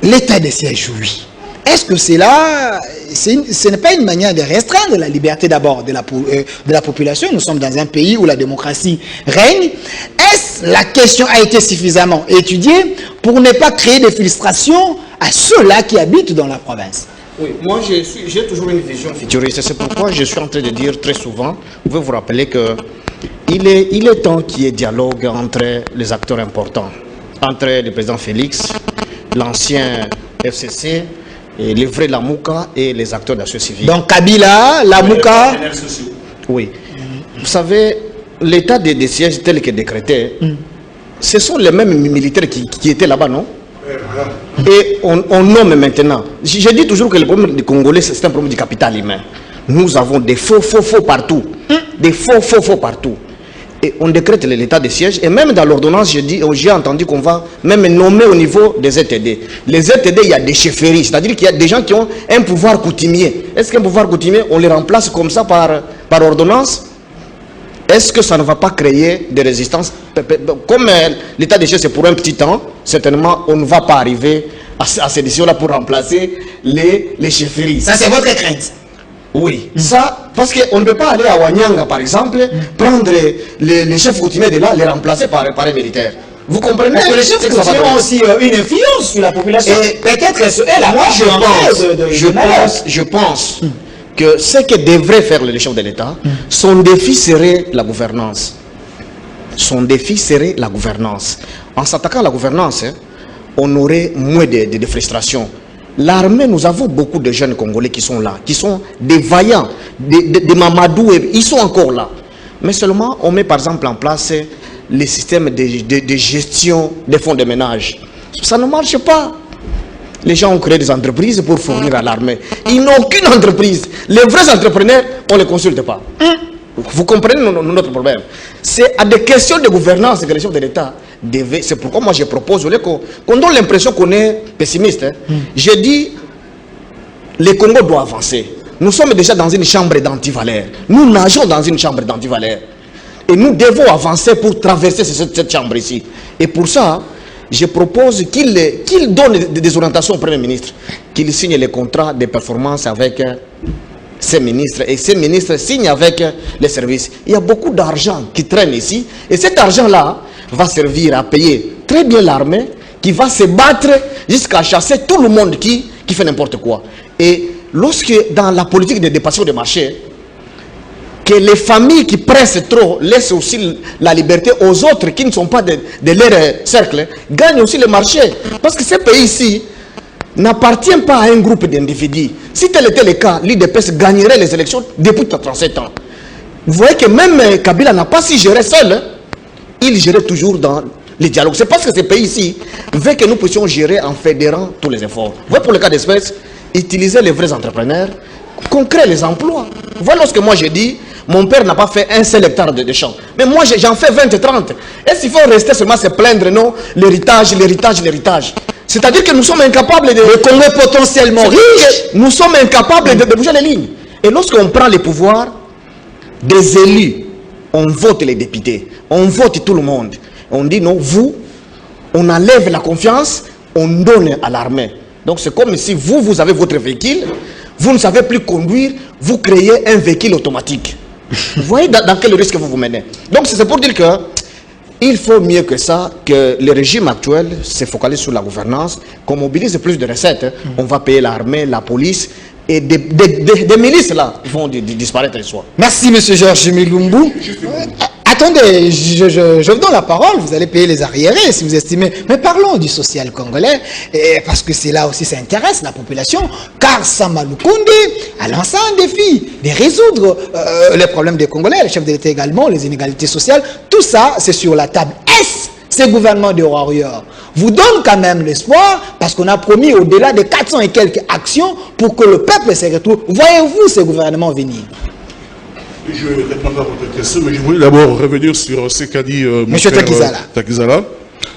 l'état de siège, oui. Est-ce que ce n'est pas une manière de restreindre la liberté d'abord de la population? Nous sommes dans un pays où la démocratie règne. Est-ce la question a été suffisamment étudiée pour ne pas créer de frustration à ceux-là qui habitent dans la province? Oui, moi j'ai toujours une vision futuriste. C'est pourquoi je suis en train de dire très souvent, vous pouvez vous rappeler qu'il est temps qu'il y ait dialogue entre les acteurs importants, entre le président Félix, l'ancien FCC, et les vrais Lamouka et les acteurs de la société civile. Donc Kabila, Lamouka. Oui. Vous savez, l'état des sièges tel que décrété, ce sont les mêmes militaires qui étaient là-bas, non? Et on nomme maintenant. Je dis toujours que le problème des Congolais, c'est un problème du capital humain. Nous avons des faux partout. Des faux partout. Et on décrète l'état de siège. Et même dans l'ordonnance, j'ai entendu qu'on va même nommer au niveau des ZTD. Les ZTD, il y a des chefferies. C'est-à-dire qu'il y a des gens qui ont un pouvoir coutumier. Est-ce qu'un pouvoir coutumier, on les remplace comme ça par ordonnance? est-ce que ça ne va pas créer des résistances? Comme l'état des choses c'est pour un petit temps, certainement on ne va pas arriver à ces décisions-là pour remplacer les chefferies. Ça, c'est votre crainte? Oui, ça, parce qu'on ne peut pas aller à Wanyanga, par exemple, prendre les chefs coutumiers de là, les remplacer par un militaire. Vous comprenez? Parce que les chefs coutumiers ont aussi une influence sur la population. Et peut-être je pense que ce que devrait faire le chef de l'État, son défi serait la gouvernance. Son défi serait la gouvernance. En s'attaquant à la gouvernance, on aurait moins de frustration. L'armée, nous avons beaucoup de jeunes Congolais qui sont là, qui sont des vaillants, des Mamadou, ils sont encore là. Mais seulement, on met par exemple en place les systèmes de gestion des fonds de ménage. Ça ne marche pas. Les gens ont créé des entreprises pour fournir à l'armée. Ils n'ont aucune entreprise. Les vrais entrepreneurs, on ne les consulte pas. Vous comprenez notre problème? C'est à des questions de gouvernance que les chefs de l'État devaient. C'est pourquoi moi je propose qu'on donne l'impression qu'on est pessimiste. J'ai dit, le Congo doit avancer. Nous sommes déjà dans une chambre d'antivaleurs. Nous nageons dans une chambre d'antivaleurs. Et nous devons avancer pour traverser cette chambre ici. Et pour ça, je propose qu'il donne des orientations au Premier ministre, qu'il signe les contrats de performance avec ces ministres, et ces ministres signent avec les services. Il y a beaucoup d'argent qui traîne ici, et cet argent-là va servir à payer très bien l'armée, qui va se battre jusqu'à chasser tout le monde qui fait n'importe quoi. Et lorsque dans la politique de dépassement des marchés, que les familles qui pressent trop laissent aussi la liberté aux autres qui ne sont pas de leur cercle, gagnent aussi le marché. Parce que ce pays-ci n'appartient pas à un groupe d'individus. Si tel était le cas, l'IDPS gagnerait les élections depuis 37 ans. Vous voyez que même Kabila n'a pas si géré seul. Il gérait toujours dans les dialogues. C'est parce que ce pays-ci veut que nous puissions gérer en fédérant tous les efforts. Vous voyez, pour le cas d'espèce, utiliser les vrais entrepreneurs, qu'on crée les emplois. Voilà lorsque moi j'ai dit, mon père n'a pas fait un seul hectare de champs. Mais moi j'en fais 20 et 30. Est-ce qu'il faut rester seulement se plaindre, non? L'héritage. C'est-à-dire que nous sommes incapables de... Le Congo est potentiellement riche. Nous sommes incapables de bouger les lignes. Et lorsqu'on prend les pouvoirs des élus, on vote les députés, on vote tout le monde. On dit non, vous, on enlève la confiance, on donne à l'armée. Donc c'est comme si vous avez votre véhicule, vous ne savez plus conduire, vous créez un véhicule automatique. Vous voyez dans quel risque vous vous menez. Donc c'est pour dire que il faut mieux que ça, que le régime actuel se focalise sur la gouvernance, qu'on mobilise plus de recettes. On va payer l'armée, la police, et des milices là vont disparaître les soirs. Merci M. Georges Milumbu. Attendez, je vous donne la parole, vous allez payer les arriérés si vous estimez. Mais parlons du social congolais, parce que c'est là aussi ça intéresse la population, car Sama Lukonde a lancé un défi de résoudre les problèmes des Congolais, le chef de l'État également, les inégalités sociales, tout ça c'est sur la table. Est-ce ces gouvernements de warriors vous donnent quand même l'espoir, parce qu'on a promis au-delà de 400 et quelques actions pour que le peuple se retrouve. Voyez-vous ces gouvernements venir? Je répondrai à votre question, mais je voulais d'abord revenir sur ce qu'a dit M. Takizala.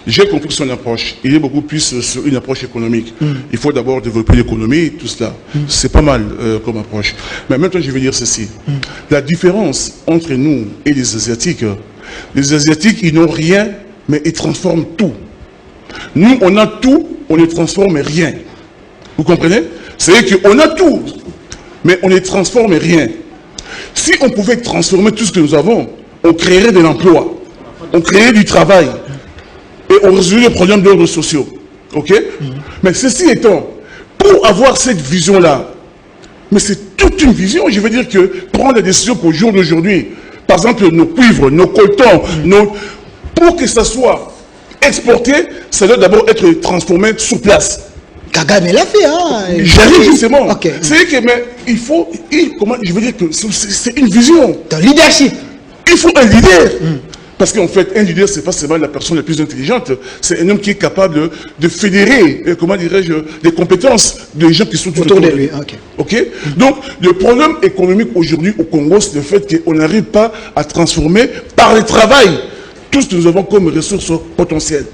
J'ai compris son approche. Il est beaucoup plus sur une approche économique. Il faut d'abord développer l'économie, tout cela. C'est pas mal comme approche. Mais maintenant, je vais dire ceci. La différence entre nous et les Asiatiques, ils n'ont rien, mais ils transforment tout. Nous, on a tout, on ne transforme rien. Vous comprenez? C'est-à-dire qu'on a tout, mais on ne transforme rien. Si on pouvait transformer tout ce que nous avons, on créerait de l'emploi, on créerait du travail et on résoudrait les problèmes d'ordre sociaux. Ok? Mais ceci étant, pour avoir cette vision-là, mais c'est toute une vision, je veux dire que prendre la décision qu'au jour d'aujourd'hui, par exemple nos cuivres, nos cotons, pour que ça soit exporté, ça doit d'abord être transformé sur place. Kagame l'a fait, hein? J'arrive justement. Okay. C'est que, mais il faut, comment, je veux dire que c'est une vision. Un leadership. Il faut un leader. Parce qu'en fait, un leader, c'est pas seulement la personne la plus intelligente, c'est un homme qui est capable de fédérer, comment dirais-je, des compétences des gens qui sont tout autour de lui. Ok. Donc, le problème économique aujourd'hui au Congo, c'est le fait qu'on n'arrive pas à transformer par le travail tout ce que nous avons comme ressources potentielles.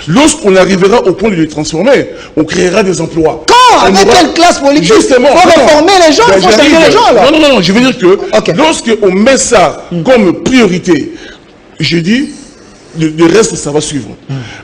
Lorsqu'on arrivera au point de les transformer, on créera des emplois. Quand avec quelle classe politique? Justement. Il faut réformer les gens, il faut changer les gens alors. Non, je veux dire que lorsqu'on met ça comme priorité, je dis, le reste, ça va suivre.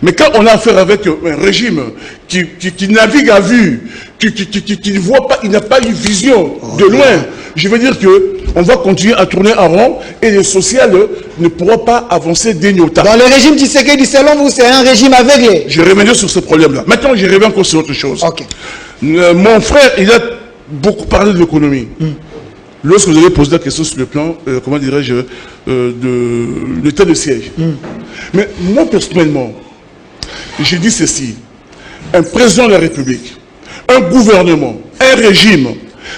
Mais quand on a affaire avec un régime qui navigue à vue, qui ne voit pas, il n'a pas une vision de loin, je veux dire qu'on va continuer à tourner en rond et le social ne pourra pas avancer d'un iota. Dans le régime Tshisekedi, selon vous, c'est un régime aveuglé. Je reviens sur ce problème-là. Maintenant, je reviens encore sur autre chose. Mon frère, il a beaucoup parlé de l'économie. Lorsque vous avez posé la question sur le plan, comment dirais-je, de l'état de siège. Mais moi, personnellement, je dis ceci. Un président de la République, un gouvernement, un régime,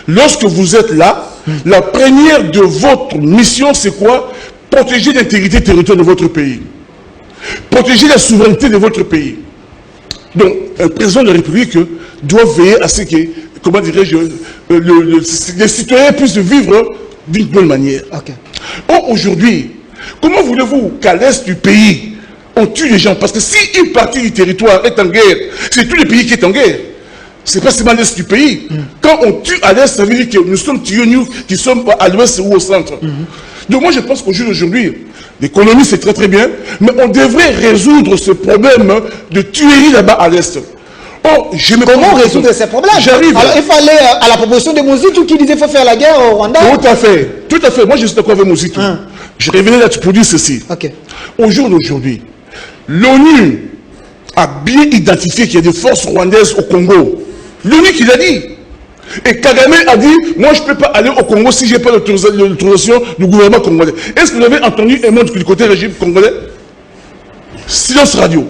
lorsque vous êtes là, la première de votre mission, c'est quoi? Protéger l'intégrité territoriale de votre pays. Protéger la souveraineté de votre pays. Donc, un président de la République doit veiller à ce que, comment dirais-je, les citoyens puissent vivre d'une bonne manière. Or, aujourd'hui, comment voulez-vous qu'à l'est du pays, on tue les gens? Parce que si une partie du territoire est en guerre, c'est tout le pays qui est en guerre. C'est pas seulement l'est du pays. Quand on tue à l'est, ça veut dire que nous sommes tués, nous, qui sommes à l'ouest ou au centre. Donc moi, je pense qu'aujourd'hui, l'économie, c'est très très bien, mais on devrait résoudre ce problème de tuerie là-bas à l'est. Comment résoudre ces problèmes? J'arrive. Alors, il fallait à la proposition de Mozitu qui disait qu'il faut faire la guerre au Rwanda. Tout à fait. Tout à fait. Moi, je suis d'accord avec Mozitu. Je revenais là pour dire ceci. Au jour d'aujourd'hui, l'ONU a bien identifié qu'il y a des forces rwandaises au Congo. L'ONU qui l'a dit. Et Kagame a dit, moi je ne peux pas aller au Congo si je n'ai pas l'autorisation du gouvernement congolais. Est-ce que vous avez entendu un mot du côté régime congolais? Silence radio.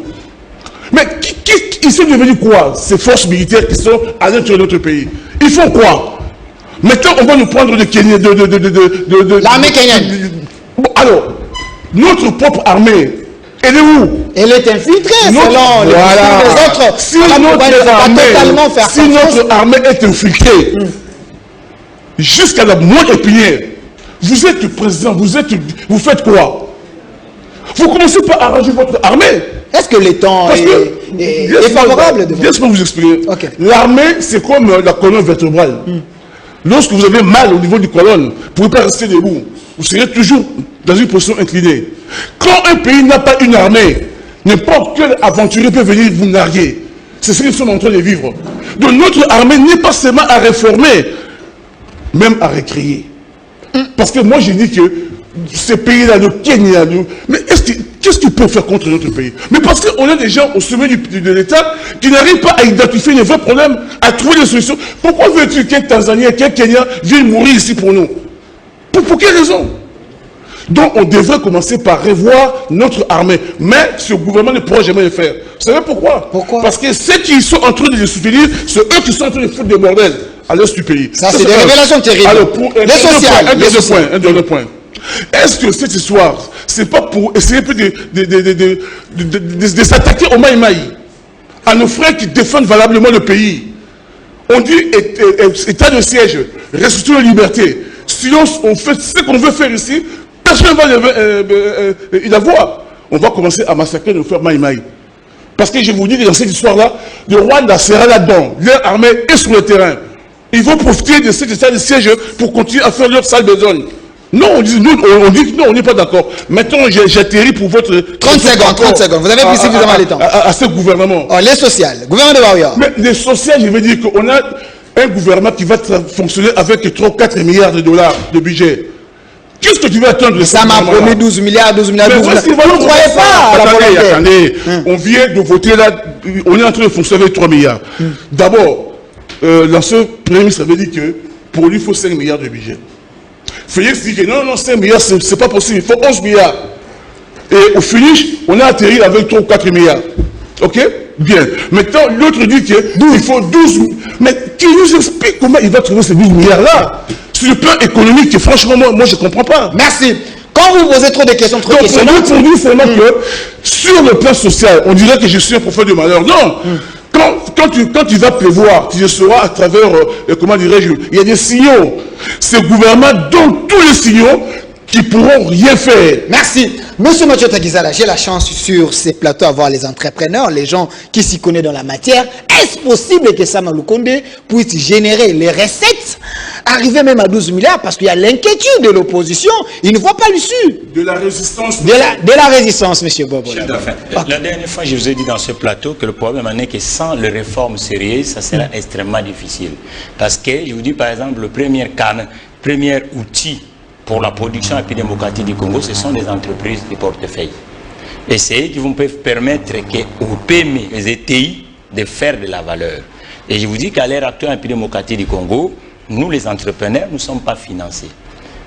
Mais ils sont devenus quoi? Ces forces militaires qui sont à l'intérieur de notre pays. Ils font quoi? Maintenant, on va nous prendre de Kenya, l'armée kenyane. Alors, notre propre armée, elle est où? Elle est infiltrée selon les autres. Si notre armée est infiltrée, jusqu'à la moindre épinière, vous êtes président, vous faites quoi? Vous commencez par arranger votre armée. Est-ce que le temps est favorable? Laisse-moi vous expliquer. L'armée, c'est comme la colonne vertébrale. Lorsque vous avez mal au niveau du colonne, vous ne pouvez pas rester debout. Vous serez toujours dans une position inclinée. Quand un pays n'a pas une armée, n'importe quel aventurier peut venir vous narguer. C'est ce que nous sommes en train de vivre. Donc notre armée n'est pas seulement à réformer, même à recréer. Parce que moi je dis que ces pays-là, le Kenya, mais qu'est-ce qu'ils peuvent faire contre notre pays? Mais parce qu'on a des gens au sommet de l'État qui n'arrivent pas à identifier les vrais problèmes, à trouver des solutions. Pourquoi veux-tu qu'un Tanzanien, qu'un Kenya vienne mourir ici pour nous? Pour quelle raison? Donc on devrait commencer par revoir notre armée. Mais ce gouvernement ne pourra jamais le faire. Vous savez pourquoi? Parce que ceux qui sont en train de les soutenir, c'est eux qui sont en train de foutre des bordels à l'est du pays. Ça c'est des révélations terribles. Alors, pour un dernier point. Est-ce que cette histoire, c'est pas pour essayer de s'attaquer au Maïmaï, à nos frères qui défendent valablement le pays? On dit état de siège, restituer la liberté. Sinon, on fait ce qu'on veut faire ici, personne ne va y avoir. On va commencer à massacrer nos frères Maïmaï. Parce que je vous dis que dans cette histoire-là, le Rwanda sera là-dedans. Leur armée est sur le terrain. Ils vont profiter de cet état de siège pour continuer à faire leur sale besogne. Non, on dit que non, on n'est pas d'accord. Maintenant, j'atterris pour votre... 30 secondes, vous avez pris suffisamment de temps. À ce gouvernement. Les sociales, gouvernement de Barrière. Mais les sociales, je veux dire qu'on a un gouvernement qui va fonctionner avec 3 ou 4 milliards de dollars de budget. Qu'est-ce que tu veux attendre de ça? Ça m'a promis 12 milliards. Vous ne croyez pas? Attendez, on vient de voter là, on est en train de fonctionner avec 3 milliards. D'abord, l'ancien Premier ministre avait dit que pour lui, il faut 5 milliards de budget. Félix dit que non, 5 milliards, c'est pas possible, il faut 11 milliards. Et au finish, on a atterri avec 3 ou 4 milliards. Ok? Bien. Maintenant, l'autre dit qu'il faut 12. Mais qui nous explique comment il va trouver ces 12 milliards-là? Sur le plan économique, franchement, moi je ne comprends pas. Merci. Quand vous posez trop de questions, trop questionnantes... Donc, pour dire seulement que sur le plan social, on dirait que je suis un prophète de malheur. Non. Quand tu vas prévoir, tu le sauras à travers, comment dirais-je, il y a des signaux. Ce gouvernement donne tous les signaux qui pourront rien faire. Merci. Monsieur Mathieu Tagizala, j'ai la chance sur ces plateaux à voir les entrepreneurs, les gens qui s'y connaissent dans la matière. Est-ce possible que Sama Lukonde puisse générer les recettes, arriver même à 12 milliards, parce qu'il y a l'inquiétude de l'opposition, ils ne voient pas l'issue. De la résistance. De la résistance, monsieur Bobo. La dernière fois, je vous ai dit dans ce plateau que le problème en est que sans les réformes sérieuses, ça sera extrêmement difficile. Parce que, je vous dis par exemple, le premier outil pour la production épidémocratique du Congo, ce sont des entreprises de portefeuille. Et c'est eux qui vont permettre aux PME, les ETI, de faire de la valeur. Et je vous dis qu'à l'ère actuelle épidémocratique du Congo, nous les entrepreneurs ne sommes pas financés.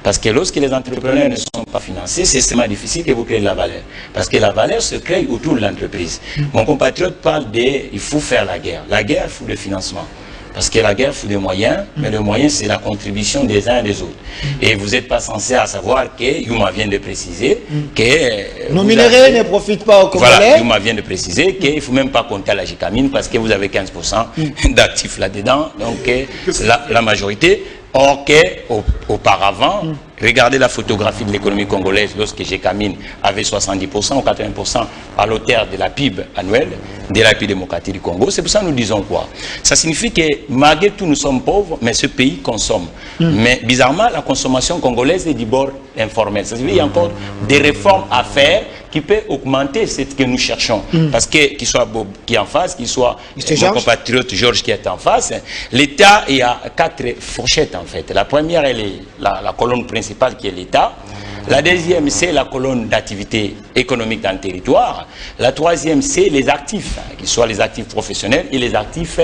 Parce que lorsque les entrepreneurs ne sont pas financés, c'est extrêmement difficile que vous créez de la valeur. Parce que la valeur se crée autour de l'entreprise. Mon compatriote parle il faut faire la guerre. La guerre, il faut le financement. Parce que la guerre, il faut des moyens, mais le moyen, c'est la contribution des uns et des autres. Et vous n'êtes pas censé à savoir que Yuma vient de préciser que... Nos minerais ne profitent pas aux Congolais. Voilà, Yuma vient de préciser qu'il ne faut même pas compter à la Jicamine parce que vous avez 15% d'actifs là-dedans, donc la majorité. Or qu'auparavant, regardez la photographie de l'économie congolaise lorsque Jicamine avait 70% ou 80% à l'auteur de la PIB annuelle de la République démocratique du Congo. C'est pour ça que nous disons quoi? Ça signifie que malgré tout nous sommes pauvres, mais ce pays consomme. Mais bizarrement, la consommation congolaise est du bord informel. Ça signifie qu'il y a encore des réformes à faire qui peut augmenter ce que nous cherchons. Parce que, qu'il soit Bob qui est en face, qu'il soit mon compatriote Georges qui est en face, l'État, il y a 4 fourchettes en fait. La première, elle est la colonne principale qui est l'État. La deuxième, c'est la colonne d'activité économique dans le territoire. La troisième, c'est les actifs, qu'ils soient les actifs professionnels et les actifs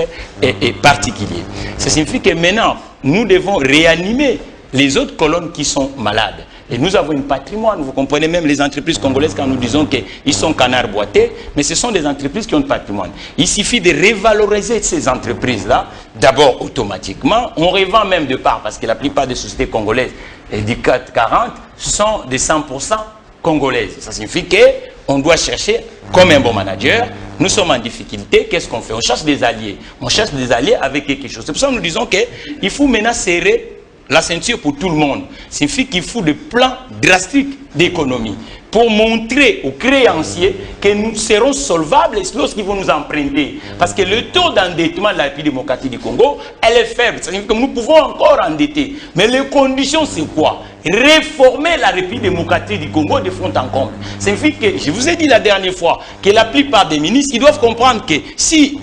particuliers. Ça signifie que maintenant, nous devons réanimer les autres colonnes qui sont malades. Et nous avons un patrimoine, vous comprenez même les entreprises congolaises quand nous disons qu'ils sont canards boités, mais ce sont des entreprises qui ont un patrimoine. Il suffit de revaloriser ces entreprises-là, d'abord automatiquement, on revend même de part, parce que la plupart des sociétés congolaises du 440 sont des 100% congolaises. Ça signifie qu'on doit chercher, comme un bon manager, nous sommes en difficulté, qu'est-ce qu'on fait? On cherche des alliés. On cherche des alliés avec quelque chose. C'est pour ça que nous disons qu'il faut maintenant serrer la ceinture pour tout le monde. Ça signifie qu'il faut des plans drastiques d'économie pour montrer aux créanciers que nous serons solvables lorsqu'ils vont nous emprunter. Parce que le taux d'endettement de la République démocratique du Congo, elle est faible. Ça signifie que nous pouvons encore endetter. Mais les conditions, c'est quoi? Réformer la République démocratique du Congo de fond en comble. Ça signifie que, je vous ai dit la dernière fois, que la plupart des ministres, ils doivent comprendre que si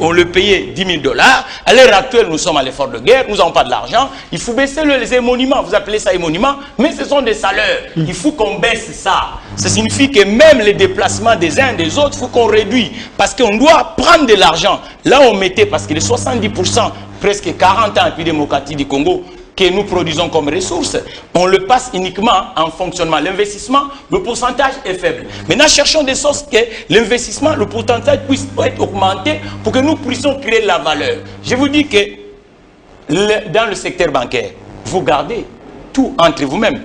on le payait 10 000 $, à l'heure actuelle, nous sommes à l'effort de guerre, nous n'avons pas de l'argent, il faut baisser les émoluments. Vous appelez ça émoluments, mais ce sont des salaires. Il faut qu'on baisse ça. Ça signifie que même les déplacements des uns et des autres, il faut qu'on réduise. Parce qu'on doit prendre de l'argent. Là, on mettait, parce que les 70%, presque 40 ans, et puis démocratique du Congo, que nous produisons comme ressources, on le passe uniquement en fonctionnement. L'investissement, le pourcentage est faible. Maintenant, cherchons des sources que l'investissement, le pourcentage puisse être augmenté pour que nous puissions créer de la valeur. Je vous dis que dans le secteur bancaire, vous gardez tout entre vous-mêmes.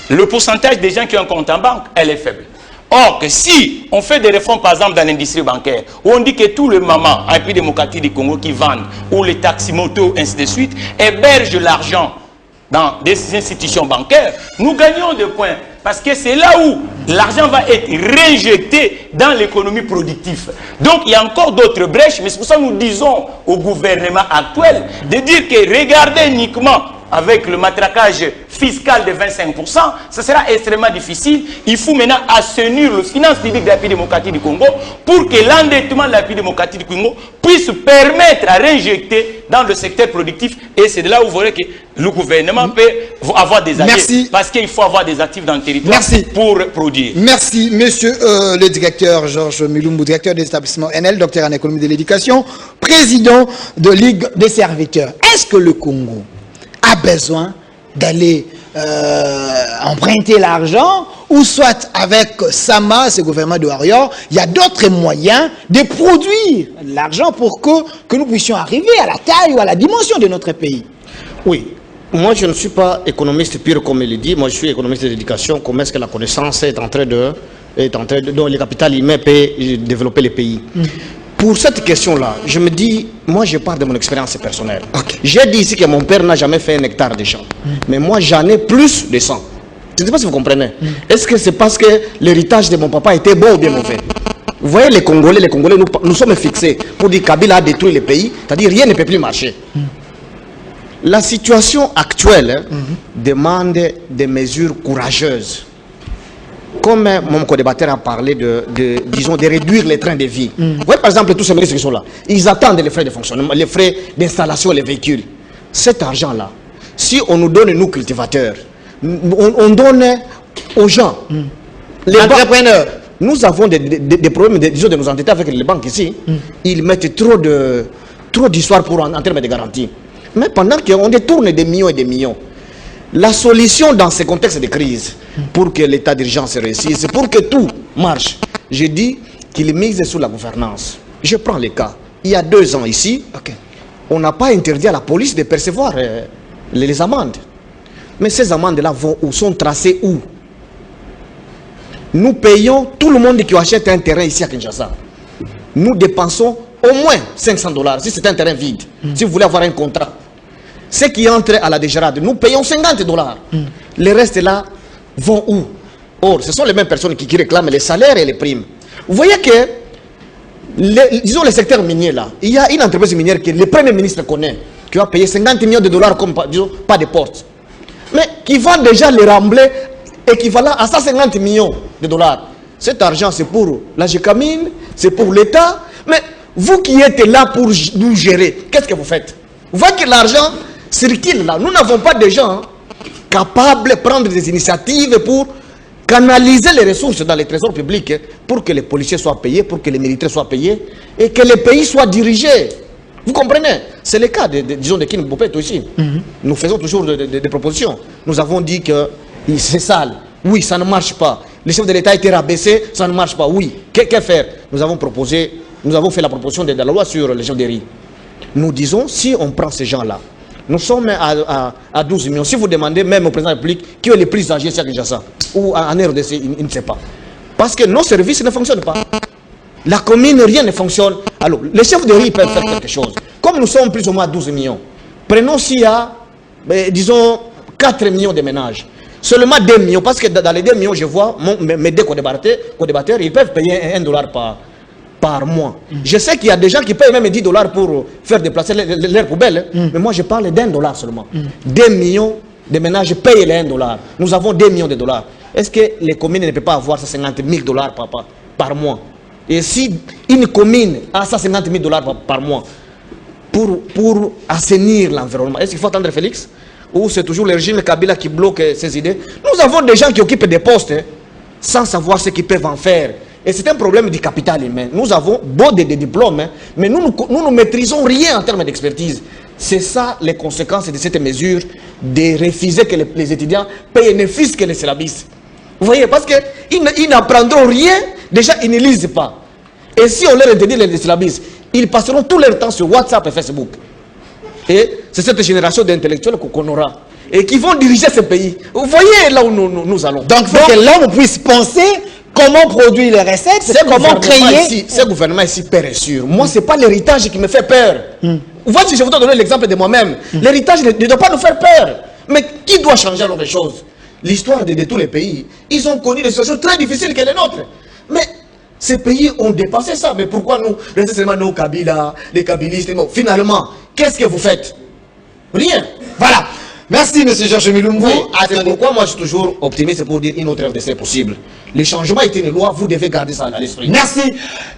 Le pourcentage des gens qui ont un compte en banque, elle est faible. Or, que si on fait des réformes, par exemple, dans l'industrie bancaire, où on dit que tous les mamans, en République démocratique du Congo qui vendent, ou les taxis-motos, ainsi de suite, hébergent l'argent dans des institutions bancaires, nous gagnons des points. Parce que c'est là où l'argent va être réinjecté dans l'économie productive. Donc, il y a encore d'autres brèches, mais c'est pour ça que nous disons au gouvernement actuel de dire que regardez uniquement avec le matraquage fiscal de 25%, ce sera extrêmement difficile. Il faut maintenant assainir les finances publiques de la République démocratique du Congo pour que l'endettement de la République démocratique du Congo puisse permettre à réinjecter dans le secteur productif. Et c'est de là où vous verrez que le gouvernement peut avoir des alliés. Merci. Parce qu'il faut avoir des actifs dans le territoire. Merci. Pour produire. Merci, monsieur le directeur Georges Mulumbu, directeur des établissements NL, docteur en économie de l'éducation, président de Ligue des serviteurs. Est-ce que le Congo a besoin d'aller emprunter l'argent, ou soit avec Sama, ce gouvernement de Warrior, il y a d'autres moyens de produire l'argent pour que nous puissions arriver à la taille ou à la dimension de notre pays? Oui. Moi, je ne suis pas économiste pur comme il le dit. Moi, je suis économiste de l'éducation. Comment est-ce que la connaissance est en train de donc le capital humain peut développer les pays. Pour cette question-là, je me dis, moi je parle de mon expérience personnelle. J'ai dit ici que mon père n'a jamais fait un hectare de champ. Mais moi j'en ai plus de 100. Je ne sais pas si vous comprenez. Est-ce que c'est parce que l'héritage de mon papa était bon ou bien mauvais? Vous voyez les Congolais, nous sommes fixés pour dire Kabila a détruit le pays, c'est-à-dire rien ne peut plus marcher. La situation actuelle demande des mesures courageuses. Comme mon co-débatteur a parlé disons, de réduire les trains de vie. Vous voyez par exemple tous ces ministres qui sont là, ils attendent les frais de fonctionnement, les frais d'installation, les véhicules. Cet argent-là, si on nous donne, nous cultivateurs, on donne aux gens, les entrepreneurs. Nous avons des problèmes de nous entêter avec les banques ici. Ils mettent trop d'histoires en termes de garantie. Mais pendant qu'on détourne des millions et des millions, la solution dans ces contextes de crise, pour que l'état d'urgence réussisse, pour que tout marche, je dis qu'il mise sur la gouvernance. Je prends les cas. Il y a 2 ans ici, on n'a pas interdit à la police de percevoir les amendes. Mais ces amendes-là sont tracées où? Nous payons tout le monde qui achète un terrain ici à Kinshasa. Nous dépensons au moins $500 si c'est un terrain vide. Si vous voulez avoir un contrat. Ceux qui entrent à la DGRAD, nous payons $50. Les restes là vont où? Or, ce sont les mêmes personnes qui réclament les salaires et les primes. Vous voyez que, disons le secteur minier là, il y a une entreprise minière que le Premier ministre connaît, qui va payer $50 millions comme, disons, pas de porte. Mais qui vend déjà les remblais équivalent à $150 millions. Cet argent, c'est pour la GECAMINE, c'est pour l'État. Mais vous qui êtes là pour nous gérer, qu'est-ce que vous faites? Vous voyez que l'argent circule là. Nous n'avons pas de gens capables de prendre des initiatives pour canaliser les ressources dans les trésors publics pour que les policiers soient payés, pour que les militaires soient payés et que les pays soient dirigés. Vous comprenez? C'est le cas, disons, de King Bopeto ici. Nous faisons toujours des propositions. Nous avons dit que c'est sale. Oui, ça ne marche pas. Le chef de l'État a été rabaissé, ça ne marche pas. Oui, que faire? Nous avons fait la proposition de la loi sur les gens de riz. Nous disons, si on prend ces gens-là, nous sommes à 12 millions. Si vous demandez même au président de la République qui est le plus âgé à Kinshasa ou en RDC, il ne sait pas. Parce que nos services ne fonctionnent pas. La commune, rien ne fonctionne. Alors, les chefs de riz peuvent faire quelque chose. Comme nous sommes plus ou moins à 12 millions, prenons s'il y a, disons, 4 millions de ménages. Seulement 2 millions, parce que dans les 2 millions, je vois mes 2 co-débatteurs, ils peuvent payer $1 par mois. Je sais qu'il y a des gens qui payent même $10 pour faire déplacer leurs poubelles, mais moi je parle d'$1 seulement. 2 millions de ménages payent les $1. Nous avons 2 millions de dollars. Est-ce que les communes ne peuvent pas avoir $50 000 par mois? Et si une commune a $50 000 par mois pour assainir l'environnement, est-ce qu'il faut attendre Félix? Ou c'est toujours le régime Kabila qui bloque ces idées? Nous avons des gens qui occupent des postes sans savoir ce qu'ils peuvent en faire. Et c'est un problème du capital humain. Nous avons beau des diplômes, mais nous ne maîtrisons rien en termes d'expertise. C'est ça les conséquences de cette mesure de refuser que les étudiants payent ne fût-ce que les syllabistes. Vous voyez, parce qu'ils n'apprendront rien, déjà ils ne lisent pas. Et si on leur interdit les syllabistes, ils passeront tout leur temps sur WhatsApp et Facebook. Et c'est cette génération d'intellectuels qu'on aura. Et qui vont diriger ce pays. Vous voyez là où nous allons. Donc il faut que l'homme puisse penser comment produire les recettes, comment créer. Ce gouvernement ici peur et sûr. Moi, ce n'est pas l'héritage qui me fait peur. Vous voyez, si je vous donne l'exemple de moi-même, l'héritage ne doit pas nous faire peur. Mais qui doit changer alors les choses? L'histoire de tous les pays, ils ont connu des situations très difficiles que les nôtres. Mais ces pays ont dépassé ça. Mais pourquoi nous, restons seulement nos Kabila, les Kabilistes? Finalement, qu'est-ce que vous faites? Rien. Voilà. Merci, M. Georges Milumbu. C'est pourquoi moi je suis toujours optimiste pour dire une autre RDC possible. Le changement est une loi, vous devez garder ça à l'esprit. Merci.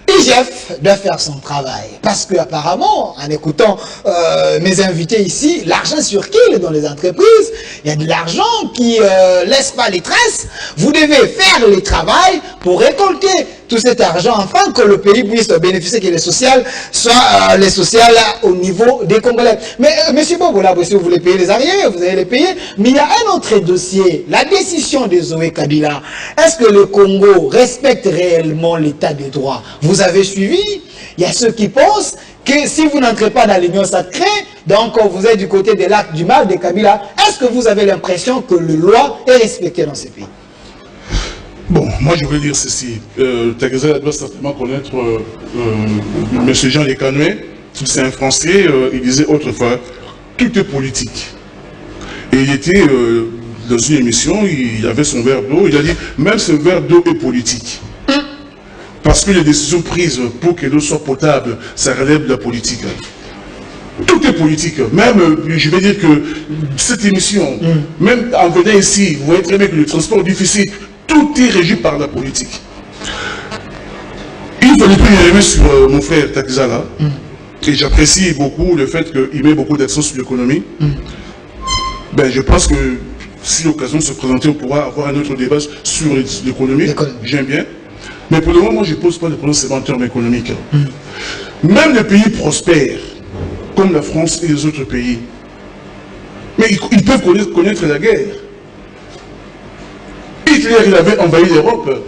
IGF doit faire son travail. Parce que apparemment, en écoutant mes invités ici, l'argent circule dans les entreprises. Il y a de l'argent qui laisse pas les traces. Vous devez faire le travail pour récolter tout cet argent afin que le pays puisse bénéficier, que les sociales soient les sociales au niveau des Congolais. Mais M. Bobola, si vous voulez payer les arriérés, vous allez les payer. Mais il y a un autre dossier, la décision de Zoé Kabila. Est-ce que le Congo respecte réellement l'état des droits? Vous avez suivi, il y a ceux qui pensent que si vous n'entrez pas dans l'union sacrée, donc vous êtes du côté de l'acte du mal de Kabila. Est-ce que vous avez l'impression que la loi est respectée dans ces pays? Bon, moi je veux dire ceci. Tagaza doit certainement connaître M. Jean Lécanoué. C'est un Français, il disait autrefois, tout est politique. Et il était dans une émission, il avait son verre d'eau, il a dit, même ce verre d'eau est politique. Parce que les décisions prises pour que l'eau soit potable, ça relève de la politique. Tout est politique. Même, je vais dire que cette émission, même en venant ici, vous voyez très bien que le transport difficile, tout est régi par la politique. Il ne fallait plus y arriver sur mon frère Takzala. Et j'apprécie beaucoup le fait qu'il met beaucoup d'accent sur l'économie. Ben, je pense que si l'occasion se présentait, on pourra avoir un autre débat sur l'économie. J'aime bien. Mais pour le moment, je ne pose pas de problème en termes économiques. Même les pays prospères, comme la France et les autres pays, mais ils peuvent connaître la guerre. Hitler, il avait envahi l'Europe,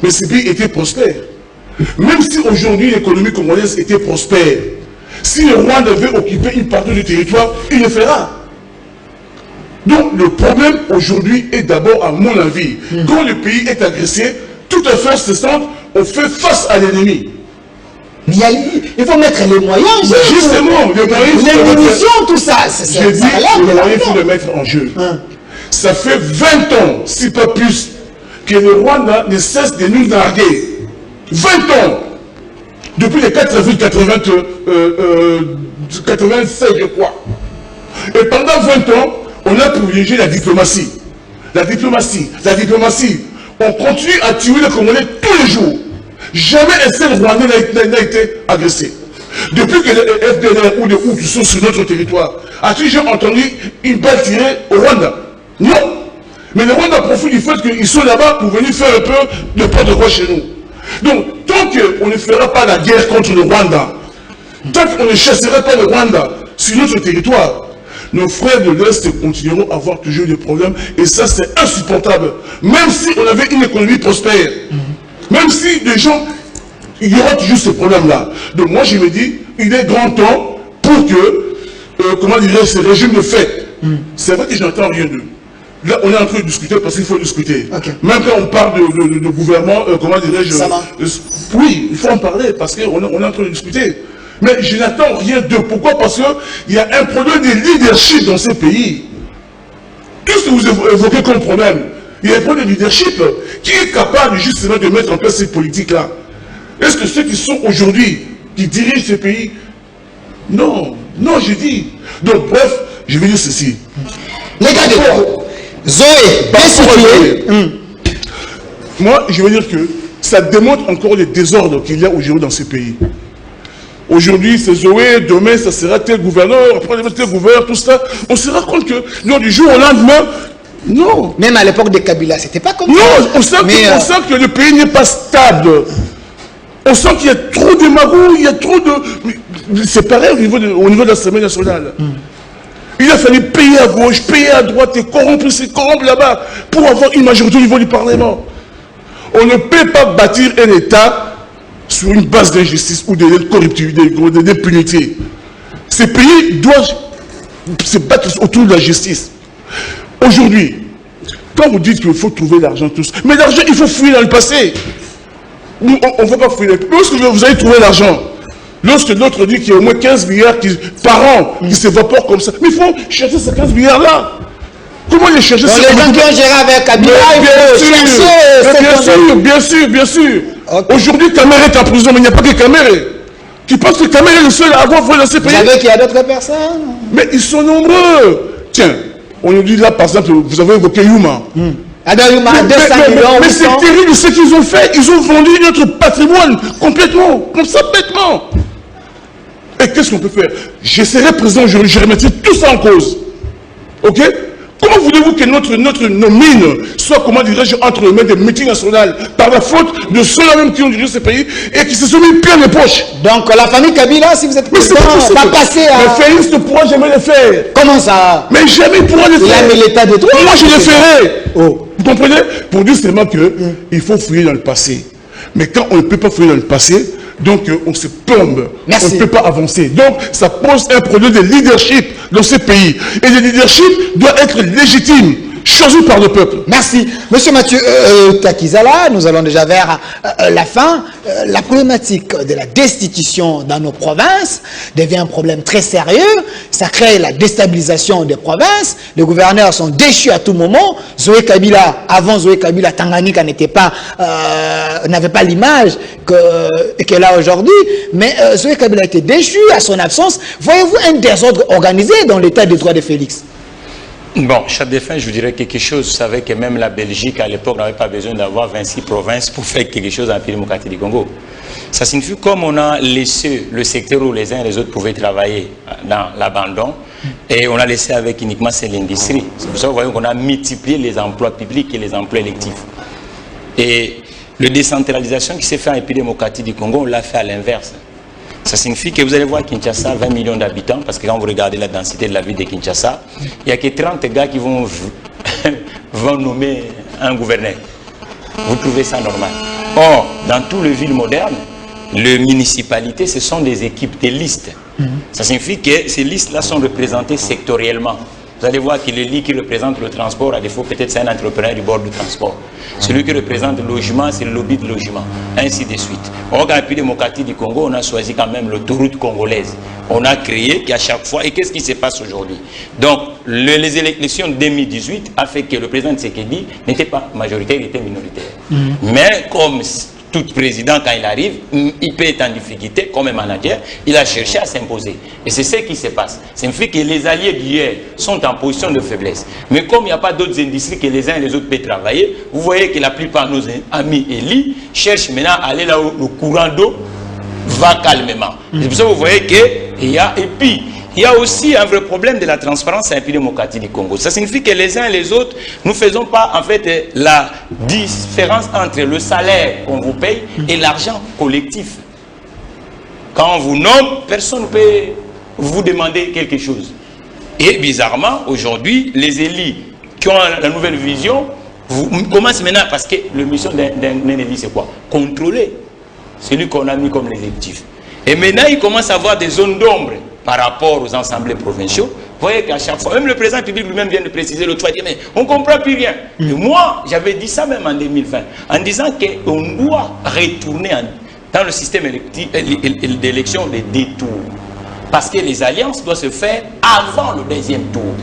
mais ces pays étaient prospères. Même si aujourd'hui l'économie congolaise était prospère, si le Rwanda veut occuper une partie du territoire, il le fera. Donc le problème aujourd'hui est d'abord, à mon avis, quand le pays est agressé, tout à fait cessante, on fait face à l'ennemi. Mais il faut mettre les moyens en jeu. Justement, les munitions, tout ça. J'ai dit, le moyen, il faut le mettre en jeu. Ça fait 20 ans, si pas plus, que le Rwanda ne cesse de nous narguer. 20 ans. Depuis les 87, je crois. Et pendant 20 ans, on a privilégié la diplomatie. La diplomatie. On continue à tuer les Congolais tous les jours. Jamais un seul Rwandais n'a été agressé. Depuis que les FDLR ou les Hutus sont sur notre territoire, as-tu déjà entendu une balle tirée au Rwanda? Non. Mais le Rwanda profite du fait qu'ils sont là-bas pour venir faire un peu de quoi chez nous. Donc, tant qu'on ne fera pas la guerre contre le Rwanda, tant qu'on ne chassera pas le Rwanda sur notre territoire, nos frères de l'Est continueront à avoir toujours des problèmes. Et ça, c'est insupportable. Même si on avait une économie prospère, même si des gens, il y aura toujours ces problèmes-là. Donc moi, je me dis, il est grand temps pour que, comment dirais-je, ce régime de fait. C'est vrai que je n'entends rien d'eux. Là, on est en train de discuter parce qu'il faut discuter. Même quand on parle de gouvernement, comment dirais-je, oui, il faut en parler parce qu'on est en train de discuter. Mais je n'attends rien d'eux. Pourquoi? Parce qu'il y a un problème de leadership dans ces pays. Tout ce que vous évoquez comme problème, il y a un problème de leadership qui est capable justement de mettre en place cette politique-là. Est-ce que ceux qui sont aujourd'hui, qui dirigent ces pays? Non, non, j'ai dit. Donc, bref, je vais dire ceci. Les gars de Zoé, moi, je veux dire que ça démontre encore les désordres qu'il y a aujourd'hui dans ces pays. Aujourd'hui, c'est Zoé, demain, ça sera tel gouverneur, après, tel gouverneur, tout ça. On se rend compte que, non, du jour au lendemain, non. Même à l'époque de Kabila, c'était pas comme ça. Non, on sent que le pays n'est pas stable. On sent qu'il y a trop de magouilles, il y a trop de... C'est pareil au niveau de l'Assemblée nationale. Il a fallu payer à gauche, payer à droite et corrompre là-bas pour avoir une majorité au niveau du Parlement. On ne peut pas bâtir un État sur une base d'injustice ou de corruption, d'impunité. Ces pays doivent se battre autour de la justice. Aujourd'hui, quand vous dites qu'il faut trouver l'argent tous, mais l'argent, il faut fouiller dans le passé. On ne va pas fouiller. Lorsque vous allez trouver l'argent, lorsque l'autre dit qu'il y a au moins 15 milliards par an qui s'évaporent comme ça, mais il faut chercher ces 15 milliards-là. Comment les chercher? Les gens qui ont géré avec Kabila, bien sûr. Aujourd'hui, Kamere est en prison, mais il n'y a pas que Kamere. Tu penses que Kamere est le seul à avoir volé dans ces pays? Vous savez qu'il y a d'autres personnes? Mais ils sont nombreux. Tiens, on nous dit là, par exemple, vous avez évoqué Yuma. Mais c'est terrible ce qu'ils ont fait. Ils ont vendu notre patrimoine complètement, comme ça, bêtement. Et qu'est-ce qu'on peut faire? Je serai présent aujourd'hui, je remettrai tout ça en cause. Ok? Comment voulez-vous que nos mines soient, comment dirais-je, entre les mains des multinationales par la faute de ceux-là même qui ont dirigé ces pays et qui se sont mis plein les poches? Donc la famille Kabila, si vous êtes président, va passer à... Le Félix ne pourra jamais le faire. Comment ça? Mais jamais il pourra le faire. Il a mis l'état de droit. Moi je le ferai. Vous comprenez? Pour dire seulement qu'il faut fouiller dans le passé. Mais quand on ne peut pas fouiller dans le passé, donc on se plombe. Merci. On ne peut pas avancer. Donc ça pose un problème de leadership dans ces pays. Et le leadership doit être légitime. choisi par le peuple. Merci. Monsieur Mathieu Takizala, nous allons déjà vers la fin. La problématique de la destitution dans nos provinces devient un problème très sérieux. Ça crée la déstabilisation des provinces. Les gouverneurs sont déchus à tout moment. Zoé Kabila, avant Zoé Kabila, Tanganyika n'avait pas l'image qu'elle a aujourd'hui. Mais Zoé Kabila a été déchu à son absence. Voyez-vous un désordre organisé dans l'état des droits de Félix? Bon, chef de fin, je vous dirais quelque chose. Vous savez que même la Belgique, à l'époque, n'avait pas besoin d'avoir 26 provinces pour faire quelque chose dans le pays démocratique du Congo. Ça signifie comme on a laissé le secteur où les uns et les autres pouvaient travailler dans l'abandon, et on a laissé avec uniquement l'industrie. C'est pour ça que vous voyez qu'on a multiplié les emplois publics et les emplois électifs. Et la décentralisation qui s'est faite dans le pays démocratique du Congo, on l'a fait à l'inverse. Ça signifie que vous allez voir Kinshasa, 20 millions d'habitants, parce que quand vous regardez la densité de la ville de Kinshasa, il n'y a que 30 gars qui vont nommer un gouverneur. Vous trouvez ça normal? Or, dans toutes les villes modernes, les municipalités, ce sont des équipes de listes. Ça signifie que ces listes-là sont représentées sectoriellement. Vous allez voir que le qui représente le transport, à défaut peut-être c'est un entrepreneur du bord du transport. Celui qui représente le logement, c'est le lobby de logement, ainsi de suite. Or, dans le pays démocratique du Congo, on a choisi quand même l'autoroute congolaise. On a créé qu'à chaque fois, et qu'est-ce qui se passe aujourd'hui? Donc, les élections de 2018 a fait que le président Tshisekedi n'était pas majoritaire, il était minoritaire. Mais comme tout président, quand il arrive, il peut être en difficulté, comme un manager, il a cherché à s'imposer. Et c'est ce qui se passe. Ça fait que les alliés d'hier sont en position de faiblesse. Mais comme il n'y a pas d'autres industries que les uns et les autres peuvent travailler, vous voyez que la plupart de nos amis élis cherchent maintenant à aller là où le courant d'eau va calmement. C'est pour ça que vous voyez qu'il y a... Et puis, il y a aussi un vrai problème de la transparence dans le pays démocratique du Congo. Ça signifie que les uns et les autres, nous ne faisons pas en fait la différence entre le salaire qu'on vous paye et l'argent collectif. Quand on vous nomme, personne ne peut vous demander quelque chose. Et bizarrement, aujourd'hui, les élus qui ont la nouvelle vision commencent maintenant, parce que la mission d'un élu, c'est quoi? Contrôler celui qu'on a mis comme les effectifs. Et maintenant, ils commencent à avoir des zones d'ombre par rapport aux assemblées provinciaux. Vous voyez qu'à chaque fois, même le président public lui-même vient de préciser l'autre fois, mais on ne comprend plus rien. Et moi, j'avais dit ça même en 2020, en disant qu'on doit retourner dans le système d'élection des détours. Parce que les alliances doivent se faire avant le deuxième tour,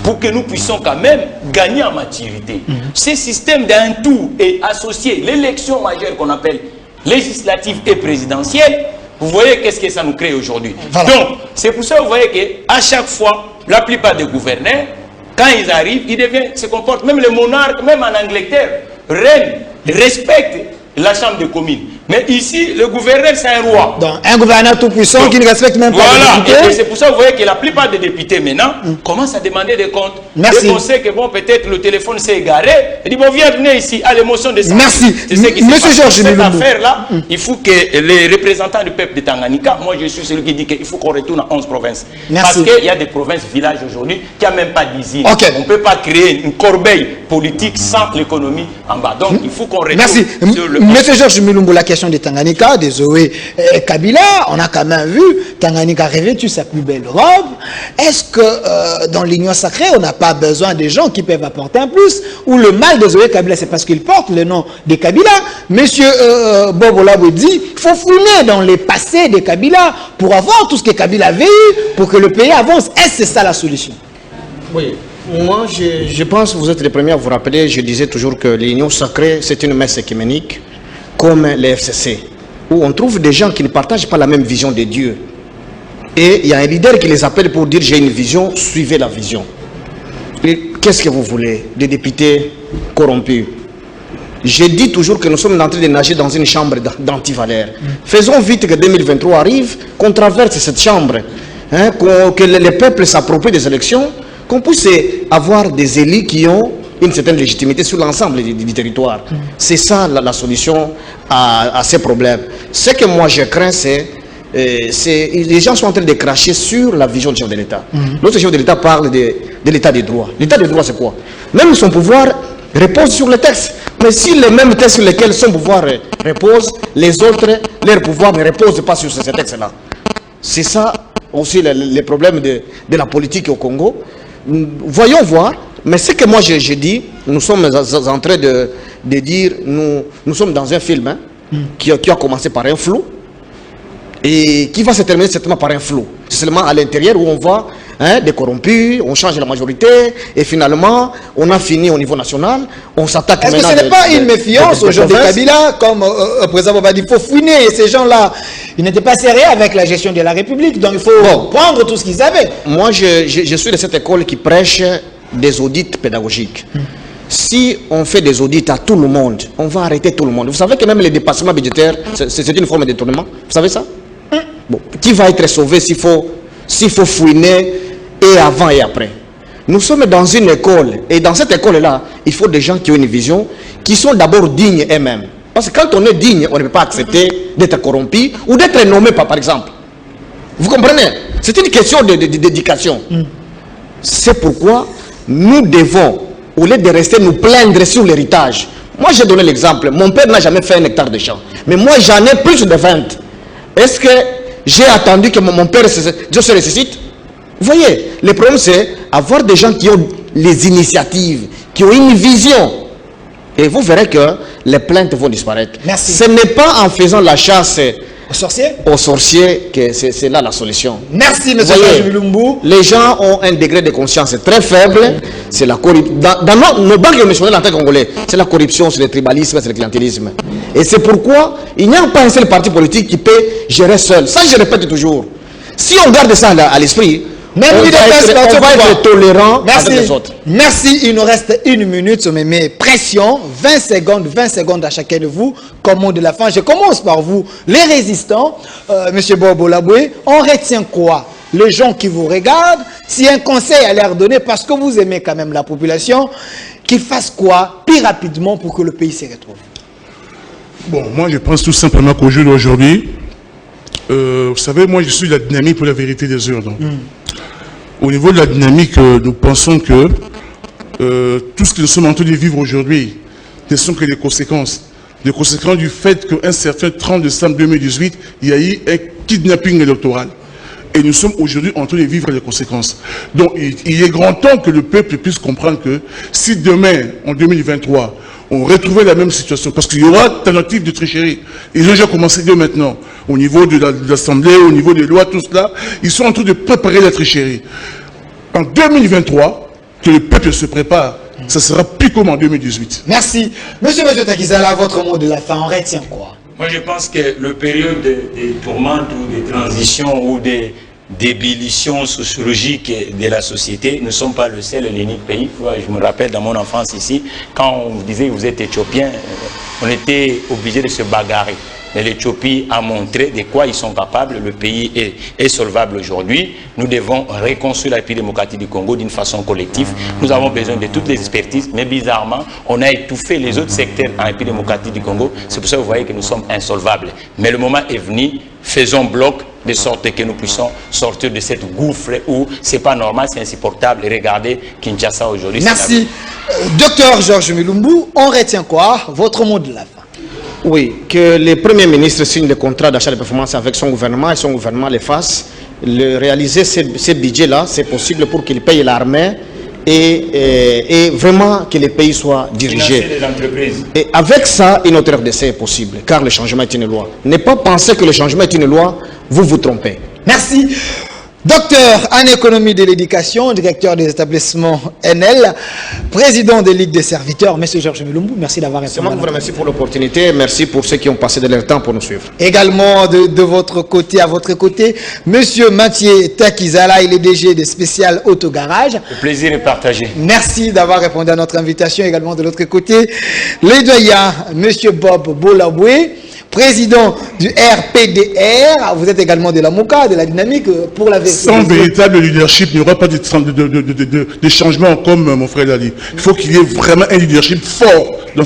pour que nous puissions quand même gagner en maturité. Ce système d'un tour est associé l'élection majeure qu'on appelle législative et présidentielle. Vous voyez qu'est-ce que ça nous crée aujourd'hui. Voilà. Donc, c'est pour ça que vous voyez qu'à chaque fois, la plupart des gouverneurs, quand ils arrivent, ils se comportent, même les monarques, même en Angleterre, reine, respectent la chambre de communes. Mais ici, le gouverneur, c'est un roi. Donc, un gouverneur tout puissant qui ne respecte même pas les députés. Et c'est pour ça que vous voyez que la plupart des députés maintenant commencent à demander des comptes. Merci. Et on sait que bon, peut-être le téléphone s'est égaré. Il dit bon, viens venir ici à l'émotion de ça. Merci. Monsieur Georges, cette affaire-là, il faut que les représentants du peuple de Tanganyika, moi je suis celui qui dit qu'il faut qu'on retourne à 11 provinces. Merci. Parce qu'il y a des provinces, villages aujourd'hui qui n'ont même pas d'usine. Okay. On ne peut pas créer une corbeille politique sans l'économie en bas. Donc il faut qu'on retourne. Merci. Sur le... Monsieur Georges Milumbu, la question de Tanganyika, de Zoé Kabila, on a quand même vu Tanganyika revêtu sa plus belle robe. Est-ce que dans l'union sacrée, on n'a pas besoin de gens qui peuvent apporter un plus? Ou le mal de Zoé Kabila, c'est parce qu'il porte le nom de Kabila? Monsieur Bobola vous dit, il faut fouiner dans les passés de Kabila pour avoir tout ce que Kabila avait eu, pour que le pays avance. Est-ce que c'est ça la solution? Oui. Moi, je pense que vous êtes les premiers à vous rappeler, je disais toujours que l'union sacrée, c'est une messe écuménique, comme les FCC, où on trouve des gens qui ne partagent pas la même vision de Dieu. Et il y a un leader qui les appelle pour dire j'ai une vision, suivez la vision. Qu'est-ce que vous voulez? Des députés corrompus. Je dis toujours que nous sommes en train de nager dans une chambre d'antivaleurs. Faisons vite que 2023 arrive, qu'on traverse cette chambre, hein, que les peuples s'approprient des élections, qu'on puisse avoir des élus qui ont une certaine légitimité sur l'ensemble du territoire. C'est ça la solution à ces problèmes. Ce que moi je crains, c'est les gens sont en train de cracher sur la vision du chef de l'État. L'autre chef de l'État parle de l'État des droits. L'État des droits, c'est quoi? Même son pouvoir repose sur les textes. Mais si les mêmes textes sur lesquels son pouvoir repose, les autres, leur pouvoir ne repose pas sur ces textes-là. C'est ça aussi les problèmes de la politique au Congo. Voyons voir Mais ce que moi je dis, nous sommes en train de dire, nous sommes dans un film hein, qui a commencé par un flou et qui va se terminer certainement par un flou. C'est seulement à l'intérieur où on voit hein, des corrompus, on change la majorité et finalement on a fini au niveau national, on s'attaque maintenant. Est-ce que ce n'est pas une méfiance aujourd'hui de Kabila, comme le président va dire, il faut fouiner ces gens-là. Ils n'étaient pas sérieux avec la gestion de la République, donc il faut prendre tout ce qu'ils avaient. Moi je suis de cette école qui prêche des audits pédagogiques. Si on fait des audits à tout le monde, on va arrêter tout le monde. Vous savez que même les dépassements budgétaires, c'est une forme de détournement. Vous savez ça? Bon, qui va être sauvé s'il faut fouiner et avant et après? Nous sommes dans une école et dans cette école-là, il faut des gens qui ont une vision, qui sont d'abord dignes eux-mêmes. Parce que quand on est digne, on ne peut pas accepter d'être corrompu ou d'être nommé par exemple. Vous comprenez? C'est une question d'éducation. C'est pourquoi nous devons, au lieu de rester nous plaindre sur l'héritage. Moi j'ai donné l'exemple, mon père n'a jamais fait 1 hectare de champ. Mais moi j'en ai plus de 20. Est-ce que j'ai attendu que mon père se ressuscite? Vous voyez, le problème c'est avoir des gens qui ont les initiatives, qui ont une vision. Et vous verrez que les plaintes vont disparaître. Merci. Ce n'est pas en faisant la chasse aux sorciers que c'est là la solution. Merci, M. Georges Mulumbu. Les gens ont un degré de conscience très faible. C'est la corruption. Dans nos banques émotionnelles en tant que Congolais, c'est la corruption, c'est le tribalisme, c'est le clientélisme. Et c'est pourquoi il n'y a pas un seul parti politique qui peut gérer seul. Ça, je répète toujours. Si on garde ça à l'esprit, on va être tolérant avec les autres. Merci, il nous reste 1 minute, mais pression, 20 secondes à chacun de vous, comme mot de la fin. Je commence par vous, les résistants, M. Bobo Laboué, on retient quoi? Les gens qui vous regardent, si un conseil à leur donner, parce que vous aimez quand même la population, qu'ils fassent quoi, plus rapidement pour que le pays se retrouve? Bon, moi je pense tout simplement qu'au jour d'aujourd'hui, vous savez, moi je suis la dynamique pour la vérité des urnes. Au niveau de la dynamique, nous pensons que tout ce que nous sommes en train de vivre aujourd'hui ne sont que les conséquences. Les conséquences du fait qu'un certain 30 décembre 2018, il y a eu un kidnapping électoral. Et nous sommes aujourd'hui en train de vivre les conséquences. Donc il est grand temps que le peuple puisse comprendre que si demain, en 2023, on retrouvait la même situation, parce qu'il y aura tentative de tricherie. Ils ont déjà commencé dès maintenant, au niveau de l'Assemblée, au niveau des lois, tout cela, ils sont en train de préparer la tricherie. En 2023, que le peuple se prépare, ça sera plus comme en 2018. Merci. Monsieur Takizala, votre mot de la fin, on retient quoi? Moi je pense que le période des tourmentes ou des transitions ou des d'ébullition sociologique de la société, ne sont pas le seul et l'unique pays. Je me rappelle dans mon enfance ici, quand on vous disait vous êtes éthiopien, on était obligé de se bagarrer. Mais l'Éthiopie a montré de quoi ils sont capables. Le pays est solvable aujourd'hui. Nous devons reconstruire la République démocratique du Congo d'une façon collective. Nous avons besoin de toutes les expertises, mais bizarrement, on a étouffé les autres secteurs en République démocratique du Congo. C'est pour ça que vous voyez que nous sommes insolvables. Mais le moment est venu, faisons bloc de sorte que nous puissions sortir de cette gouffre où c'est pas normal, c'est insupportable. Et regardez Kinshasa aujourd'hui. Merci. Docteur Georges Mulumbu, on retient quoi? Votre mot de la fin. Oui, que le Premier ministre signe le contrat d'achat de performance avec son gouvernement et son gouvernement le fasse. Réaliser ce budget-là, c'est possible pour qu'il paye l'armée et vraiment que le pays soit dirigé. Et avec ça, une autre RDC est possible, car le changement est une loi. Ne pas penser que le changement est une loi, vous vous trompez. Merci. Docteur en économie de l'éducation, directeur des établissements NL, président des ligues des serviteurs, M. Georges Mulumbu, merci d'avoir répondu. C'est moi qui vous remercie pour l'opportunité, merci pour ceux qui ont passé de leur temps pour nous suivre. Également de votre côté, à votre côté, M. Mathieu Takizala, il est DG de Spécial Autogarage. Le plaisir est partagé. Merci d'avoir répondu à notre invitation. Également de l'autre côté, les doyens, M. Bob Bolaboué, président du RPDR, vous êtes également de la MOCA, de la dynamique pour la vérité. Sans véritable leadership, il n'y aura pas de changement comme mon frère l'a dit. Il faut qu'il y ait vraiment un leadership fort dans